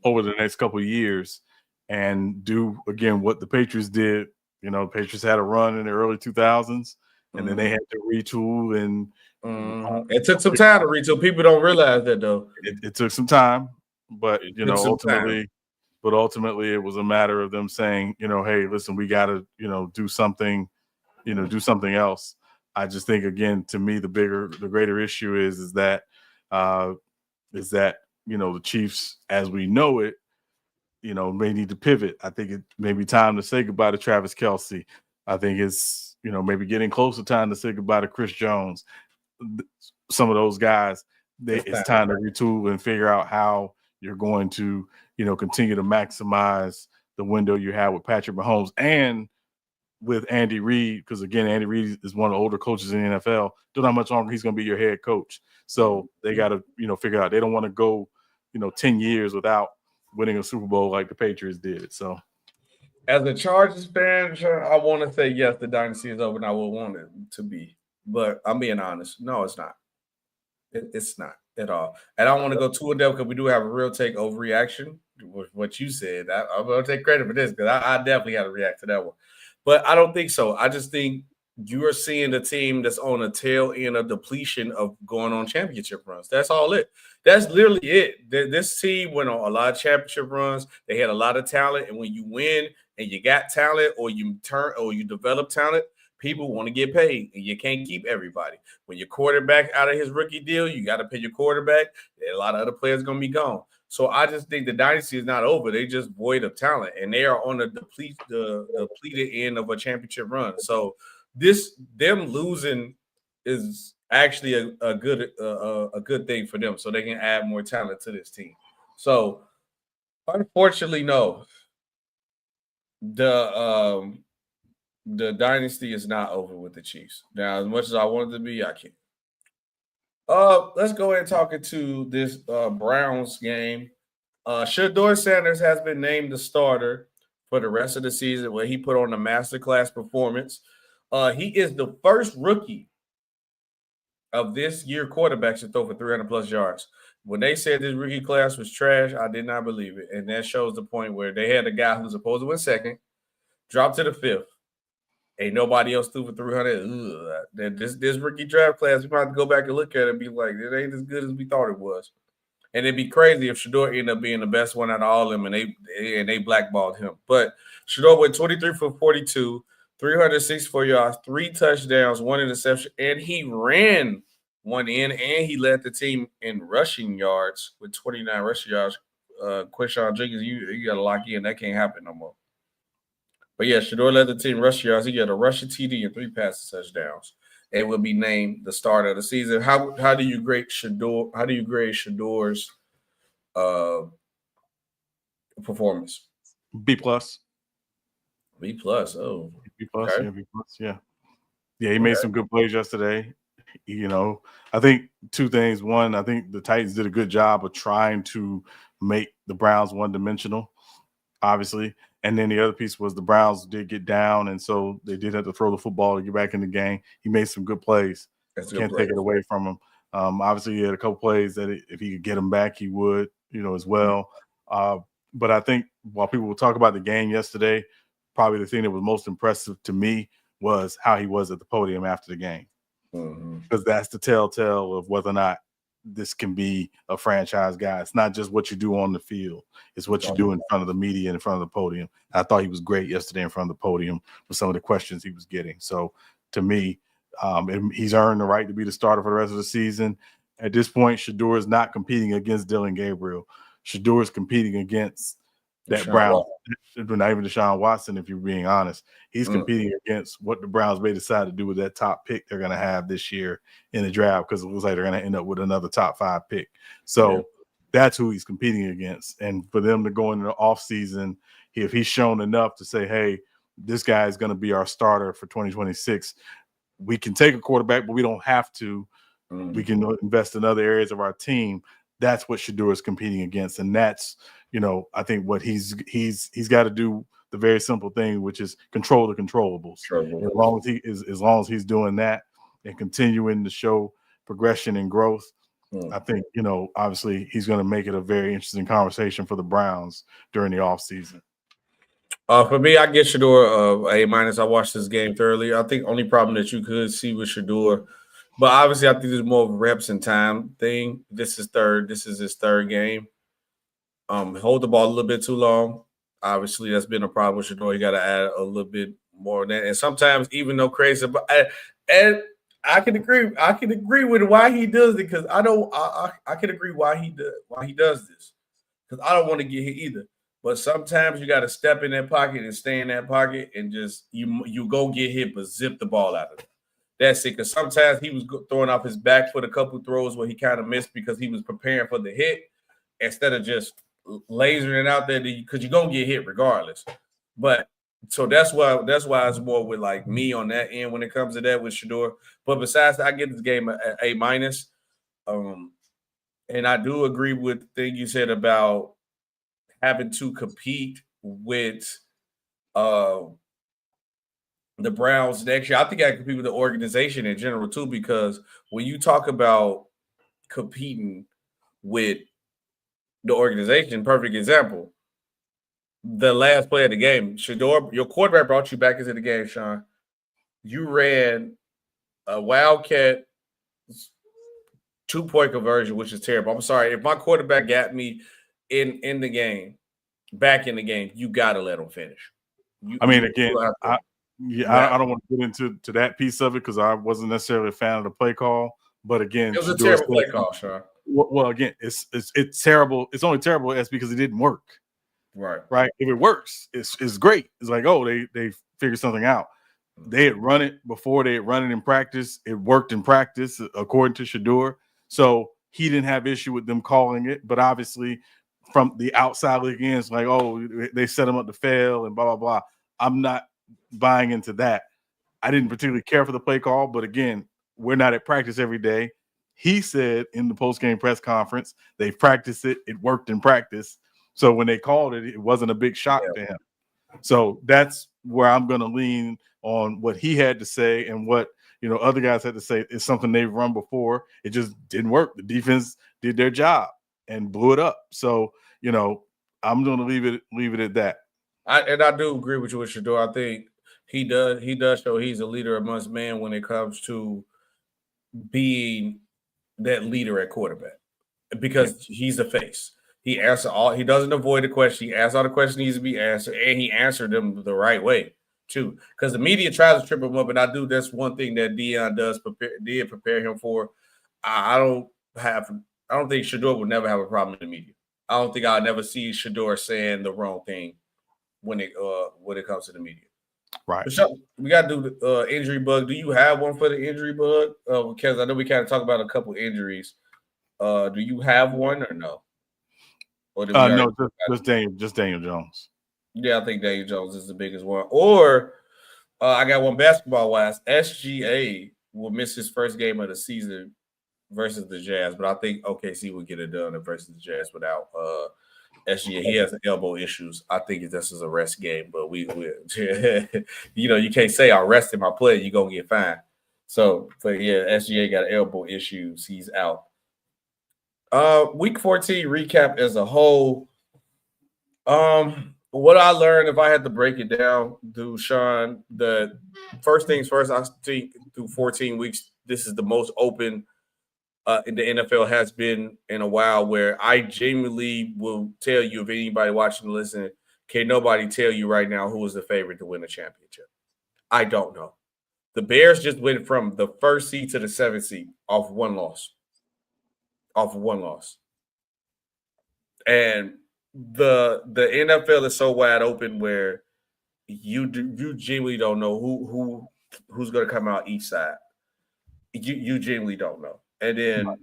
over the next couple of years and do again what the Patriots did. You know, Patriots had a run in the early 2000s, and then they had to retool. And it took some time to retool. People don't realize that though. It took some time, but It you took know, some time. ultimately, it was a matter of them saying, you know, hey, listen, we got to, do something, do something else. I just think, again, to me, the greater issue is that the Chiefs, as we know it, may need to pivot. I think it may be time to say goodbye to Travis Kelce. I think it's, maybe getting closer time to say goodbye to Chris Jones. Some of those guys, it's time to retool and figure out how you're going to, continue to maximize the window you have with Patrick Mahomes and with Andy Reid, because again, Andy Reid is one of the older coaches in the NFL. Don't know how much longer he's going to be your head coach. So they got to, figure out. They don't want to go, 10 years without winning a Super Bowl like the Patriots did. So, as a Chargers fan, I want to say yes, the dynasty is over, and I would want it to be. But I'm being honest. No, it's not. It's not at all. And I don't want to go too in depth because we do have a real take overreaction with what you said. I'm going to take credit for this because I definitely had to react to that one. But I don't think so. I just think you are seeing a team that's on the tail end of depletion of going on championship runs. That's all it. That's literally it. This team went on a lot of championship runs. They had a lot of talent. And when you win and you got talent or you develop talent, people want to get paid, and you can't keep everybody. When your quarterback out of his rookie deal, you got to pay your quarterback. A lot of other players going to be gone. So I just think the dynasty is not over. They just void of talent, and they are on the depleted end of a championship run. So them losing is actually a good thing for them, so they can add more talent to this team. So unfortunately, no. The dynasty is not over with the Chiefs. Now, as much as I want it to be, I can't. Let's go ahead and talk into this Browns game. Shedeur Sanders has been named the starter for the rest of the season where he put on a masterclass performance. He is the first rookie of this year quarterbacks to throw for 300-plus yards. When they said this rookie class was trash, I did not believe it. And that shows the point where they had a guy who's supposed to win second, dropped to the fifth. Ain't nobody else threw for 300. This rookie draft class, we might have to go back and look at it and be like, it ain't as good as we thought it was. And it'd be crazy if Shedeur ended up being the best one out of all of them and they blackballed him. But Shedeur went 23 for 42, 364 yards, 3 touchdowns, 1 interception, and he ran one in, and he led the team in rushing yards with 29 rushing yards. Quinshon Jenkins, you got to lock in. That can't happen no more. But yeah, Shedeur led the team rushing yards. He got a rushing TD and 3 passing touchdowns. And will be named the starter of the season. How do you grade Shedeur? How do you grade Shedeur's performance? B plus. B plus. Oh, B plus. okay. Yeah, B plus. Yeah. Yeah, he made some good plays yesterday. I think 2 things. One, I think the Titans did a good job of trying to make the Browns one-dimensional, obviously. And then the other piece was the Browns did get down, and so they did have to throw the football to get back in the game. He made some good plays. Can't take it away from him. Obviously, he had a couple plays that if he could get them back, he would, as well. But I think while people will talk about the game yesterday, probably the thing that was most impressive to me was how he was at the podium after the game. Because that's the telltale of whether or not this can be a franchise guy. It's not just what you do on the field. It's what you do in front of the media and in front of the podium. I thought he was great yesterday in front of the podium with some of the questions he was getting. So to me, he's earned the right to be the starter for the rest of the season. At this point, Shedeur is not competing against Dillon Gabriel. Shedeur is competing against that Browns, not even Deshaun Watson, if you're being honest. He's competing against what the Browns may decide to do with that top pick they're going to have this year in the draft, because it looks like they're going to end up with another top 5 pick. So that's who he's competing against. And for them to go into the offseason, if he's shown enough to say, hey, this guy is going to be our starter for 2026, we can take a quarterback, but we don't have to. We can invest in other areas of our team. That's what Shedeur is competing against. And that's, I think what he's got to do the very simple thing, which is control the controllables. As long as he's doing that and continuing to show progression and growth, I think, obviously he's going to make it a very interesting conversation for the Browns during the offseason. For me, I get Sheduer A-. I watched this game thoroughly. I think only problem that you could see with Sheduer, but obviously I think there's more of a reps and time thing. This is his third game. Hold the ball a little bit too long. Obviously, that's been a problem with Sheduer. You got to add a little bit more of that. And sometimes, even though crazy, and I can agree with why he does it, because I can agree why he does this, because I don't want to get hit either. But sometimes you got to step in that pocket and stay in that pocket and just you go get hit, but zip the ball out of it. That's it. Because sometimes he was throwing off his back foot a couple throws where he kind of missed because he was preparing for the hit instead of just lasering it out there, because you're gonna get hit regardless. But so that's why it's more with like me on that end when it comes to that with Sheduer. But besides that, I get this game an A-. And I do agree with the thing you said about having to compete with the Browns next year. I think I compete with the organization in general too, because when you talk about competing with the organization, perfect example, the last play of the game, Sheduer, your quarterback brought you back into the game, Sean. You ran a Wildcat 2-point conversion, which is terrible. I'm sorry. If my quarterback got me in the game, back in the game, you got to let him finish. I don't want to get into that piece of it because I wasn't necessarily a fan of the play call. But again, it was a terrible play call, Sean. Well, again, it's terrible. It's only terrible as because it didn't work. Right. If it works, it's great. It's like, oh, they figured something out. They had run it before. They had run it in practice. It worked in practice, according to Sheduer. So he didn't have issue with them calling it. But obviously, from the outside looking in, it's like, oh, they set him up to fail and blah, blah, blah. I'm not buying into that. I didn't particularly care for the play call. But again, we're not at practice every day. He said in the post-game press conference, they practiced it. It worked in practice. So when they called it, it wasn't a big shock to him. So that's where I'm going to lean on what he had to say, and what other guys had to say is something they've run before. It just didn't work. The defense did their job and blew it up. So I'm going to leave it at that. I do agree with you with Sheduer. I think he does show he's a leader amongst men when it comes to being that leader at quarterback, because he's the face. He answers all. He doesn't avoid the question. He asks all the questions needs to be answered, and he answered them the right way too. Because the media tries to trip him up, and that's one thing that Deion did prepare him for. I don't think Sheduer would never have a problem in the media. I don't think I'll never see Sheduer saying the wrong thing when it comes to the media. Right. So we got to do the injury bug. Do you have one for the injury bug? Because I know we kind of talk about a couple injuries. Do you have one or no? Or no, just Daniel Jones. Yeah, I think Daniel Jones is the biggest one. Or I got one basketball-wise. SGA will miss his first game of the season versus the Jazz, but I think OKC would get it done versus the Jazz without SGA. He has elbow issues. I think this is a rest game, but we you can't say I rested my play, you're going to get fined. So, but yeah, SGA got elbow issues. He's out. Week 14 recap as a whole. What I learned, if I had to break it down, Sean, the first things first, I think through 14 weeks, this is the most open in the NFL has been in a while, where I genuinely will tell you, if anybody watching and listening, can nobody tell you right now who is the favorite to win the championship? I don't know. The Bears just went from the 1st seed to the 7th seed off one loss. And the NFL is so wide open where you genuinely don't know who's going to come out each side. You genuinely don't know. And then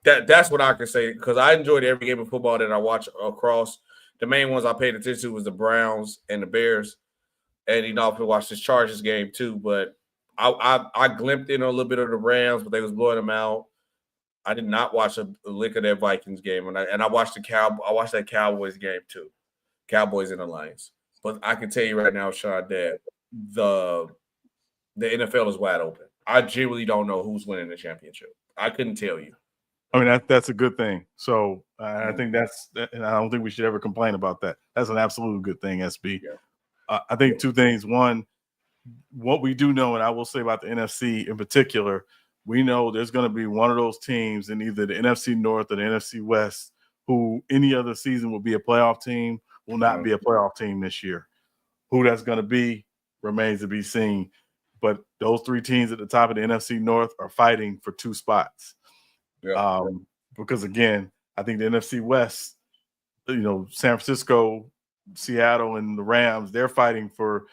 that's what I can say, because I enjoyed every game of football that I watched across. The main ones I paid attention to was the Browns and the Bears. And I watched this Chargers game too, but I glimpsed in a little bit of the Rams, but they was blowing them out. I did not watch a lick of that Vikings game, and I watched that Cowboys game too, Cowboys and the Lions. But I can tell you right now, Sean, that the NFL is wide open. I genuinely don't know who's winning the championship. I couldn't tell you. I mean, that's a good thing. So I think and I don't think we should ever complain about that. That's an absolute good thing, SB. Yeah. I think two things. One, what we do know, and I will say about the NFC in particular, we know there's going to be one of those teams in either the NFC North or the NFC West who any other season will be a playoff team, will not be a playoff team this year. Who that's going to be remains to be seen. But those three teams at the top of the NFC North are fighting for 2 spots. Because again, I think the NFC West, San Francisco, Seattle, and the Rams, they're fighting for,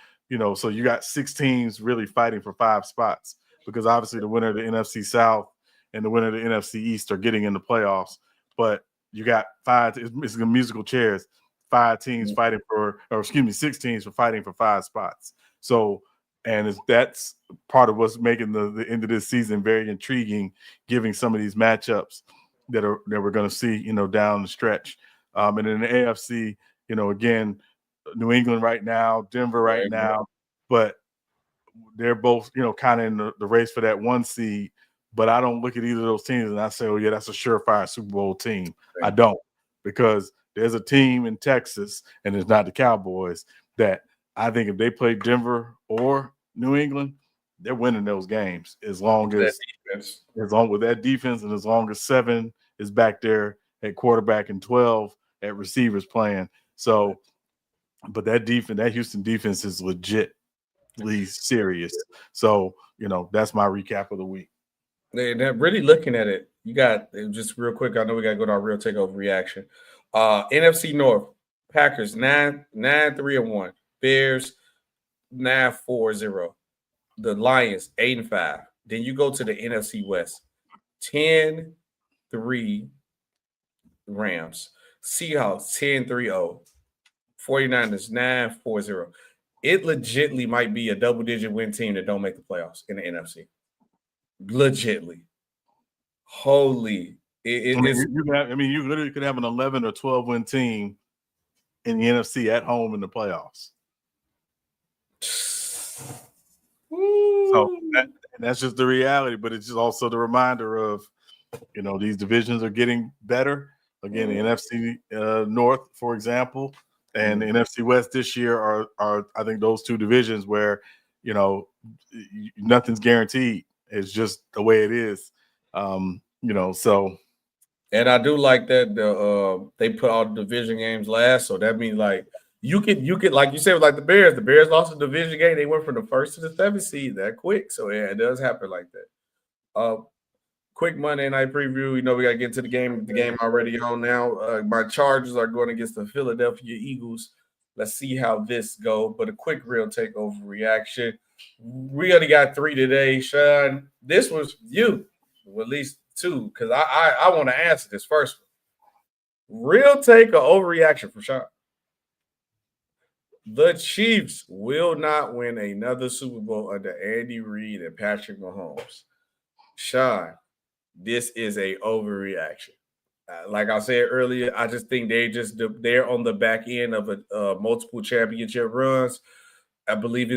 so you got 6 teams really fighting for 5 spots, because obviously the winner of the NFC South and the winner of the NFC East are getting in the playoffs. But you got 5, it's musical chairs, 5 teams fighting for, 6 teams for fighting for 5 spots. So, and that's part of what's making the end of this season very intriguing, giving some of these matchups that we're going to see, down the stretch. And in the AFC, again, New England right now, Denver right now, but they're both, kind of in the race for that 1 seed. But I don't look at either of those teams and I say, oh yeah, that's a surefire Super Bowl team. I don't, because there's a team in Texas, and it's not the Cowboys, that I think if they play Denver or New England, they're winning those games as long with that defense, and as long as 7 is back there at quarterback and 12 at receivers playing. So, but that Houston defense is legitly serious. So, that's my recap of the week. They're really looking at it. You got, just real quick, I know we got to go to our real takeover reaction. NFC North, Packers 9-3-1. Bears 9-4-0. The Lions 8-5. Then you go to the NFC West, 10-3 Rams. Seahawks 10-3-0. 49ers 9-4-0. It legitimately might be a double-digit win team that don't make the playoffs in the NFC. Legitly. Holy. You literally could have an 11 or 12 win team in the NFC at home in the playoffs. So that's just the reality, but it's just also the reminder of, these divisions are getting better. Again, the NFC North, for example, and the NFC West this year are I think those 2 divisions where, nothing's guaranteed. It's just the way it is. So. And I do like that they put all the division games last, so that means like you could like you said with like the Bears lost the division game. They went from the 1st to the 7th seed that quick. So yeah, it does happen like that. Quick Monday night preview. We gotta get to the game. The game already on now. My Chargers are going against the Philadelphia Eagles. Let's see how this goes. But a quick real takeover reaction. We only got 3 today, Sean. This was you, well, at least 2, because I want to answer this first one. Real take or overreaction from Sean. The Chiefs will not win another Super Bowl under Andy Reid and Patrick Mahomes. Sean, this is a overreaction. Like I said earlier, I just think they're on the back end of a multiple championship runs. I believe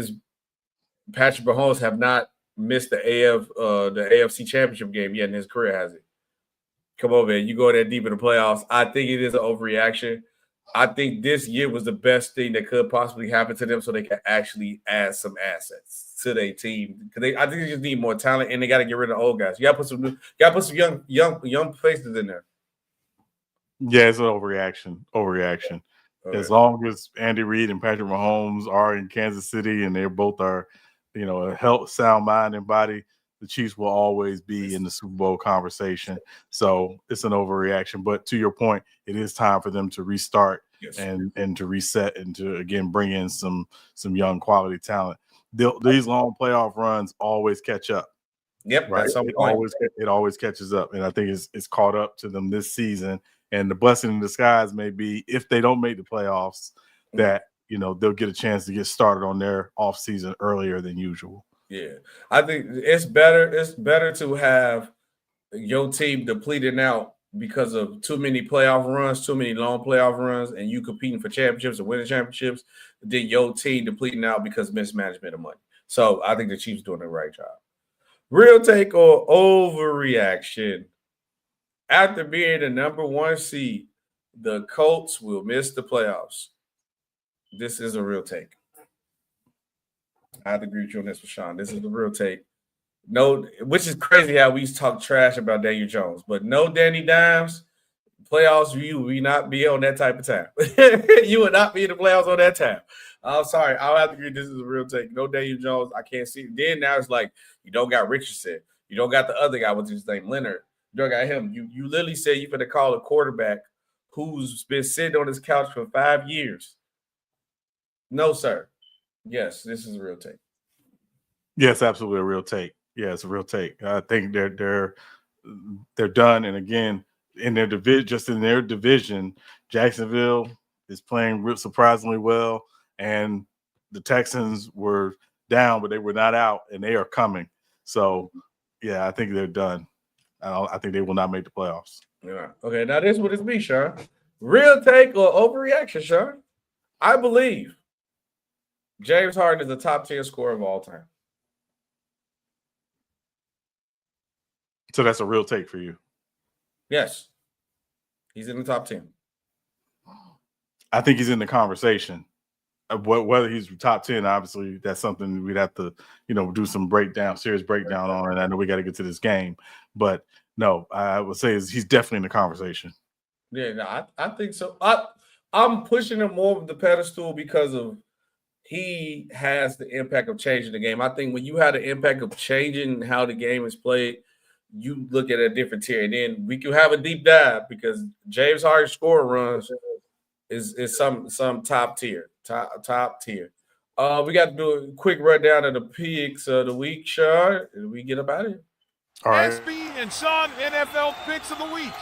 Patrick Mahomes have not missed the AFC Championship game yet in his career, has he? Come on, man. You go that deep in the playoffs. I think it is an overreaction. I think this year was the best thing that could possibly happen to them so they can actually add some assets to their team. Because I think they just need more talent, and they got to get rid of old guys. You got to put some young faces in there. Yeah, it's an overreaction. Okay. As long as Andy Reid and Patrick Mahomes are in Kansas City and they both are, a health, sound mind and body, the Chiefs will always be in the Super Bowl conversation. So it's an overreaction. But to your point, it is time for them to restart and to reset and to, again, bring in some young quality talent. These long playoff runs always catch up. Yep. Right. It always catches up. And I think it's caught up to them this season. And the blessing in disguise may be if they don't make the playoffs, that, they'll get a chance to get started on their offseason earlier than usual. Yeah. I think it's better to have your team depleted out because of too many playoff runs, too many long playoff runs, and you competing for championships or winning championships, then your team depleting out because of mismanagement of money. So I think the Chiefs doing the right job. Real take or overreaction. After being the number 1 seed, the Colts will miss the playoffs. This is a real take. I have to agree with you on this, Sean. This is the real take. No, which is crazy how we talk trash about Daniel Jones, but no Danny Dimes. Playoffs, you will not be on that type of time. You would not be in the playoffs on that time. I'm sorry. I'll have to agree. This is a real take. No Daniel Jones. I can't see. Then now it's like you don't got Richardson. You don't got the other guy. What's his name? Leonard. You don't got him. You literally said you're going to call a quarterback who's been sitting on his couch for 5 years. No, sir. Yes, this is a real take. Yes, absolutely a real take. Yeah, it's a real take. I think they're done. And again, in their division, Jacksonville is playing surprisingly well, and the Texans were down, but they were not out, and they are coming. So, yeah, I think they're done. I think they will not make the playoffs. Yeah. Okay, now this is what it's me, Sean. Real take or overreaction, Sean? I believe James Harden is the top 10 scorer of all time. So that's a real take for you. Yes. He's in the top 10. I think he's in the conversation. Whether he's top 10, obviously, that's something we'd have to, do some serious breakdown on. And I know we got to get to this game. But no, I would say he's definitely in the conversation. Yeah, no, I think so. I'm pushing him more of the pedestal because of he has the impact of changing the game. I think when you have the impact of changing how the game is played, you look at a different tier. And then we can have a deep dive because James Harden score runs is some top tier. Top tier. We got to do a quick rundown of the picks of the week, Sean, and we get about it. All right. SB and Sean NFL picks of the week.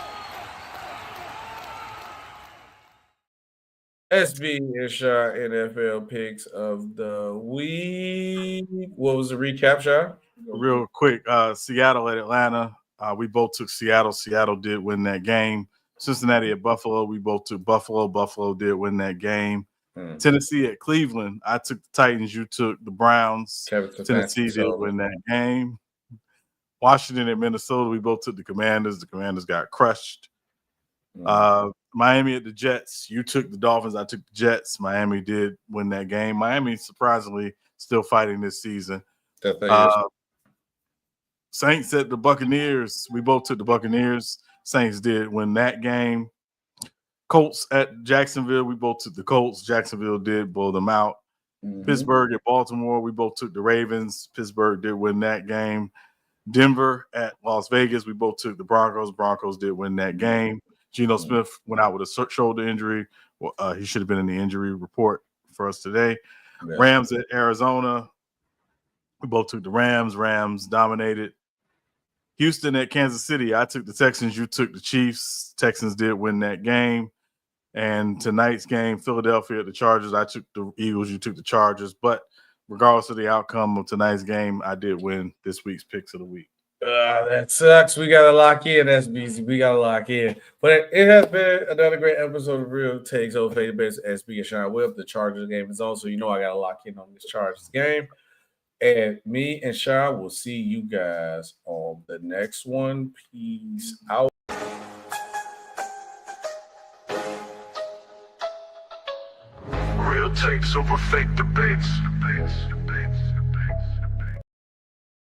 SB and Sean NFL picks of the week. What was the recap, Sean? Real quick, Seattle at Atlanta. We both took Seattle. Seattle did win that game. Cincinnati at Buffalo. We both took Buffalo. Buffalo did win that game. Tennessee at Cleveland. I took the Titans. You took the Browns. Tennessee did win that game. Washington at Minnesota. We both took the Commanders. The Commanders got crushed. Miami at the Jets. You took the Dolphins. I took the Jets. Miami did win that game. Miami, surprisingly, still fighting this season. Saints at the Buccaneers. We both took the Buccaneers. Saints did win that game. Colts at Jacksonville. We both took the Colts. Jacksonville did blow them out. Pittsburgh at Baltimore. We both took the Ravens. Pittsburgh did win that game. Denver at Las Vegas. We both took the Broncos. Broncos did win that game. Geno Smith went out with a shoulder injury. He should have been in the injury report for us today. Yeah. Rams at Arizona. We both took the Rams. Rams dominated. Houston at Kansas City. I took the Texans. You took the Chiefs. Texans did win that game. And tonight's game, Philadelphia at the Chargers. I took the Eagles. You took the Chargers. But regardless of the outcome of tonight's game, I did win this week's picks of the week. That sucks. We got to lock in, SBC. We got to lock in. But it has been another great episode of Real Takes over Database SB and Sean Webb. The Chargers game is on, so I got to lock in on this Chargers game. And me and Sean will see you guys on the next one. Peace out. Real takes over fake debates.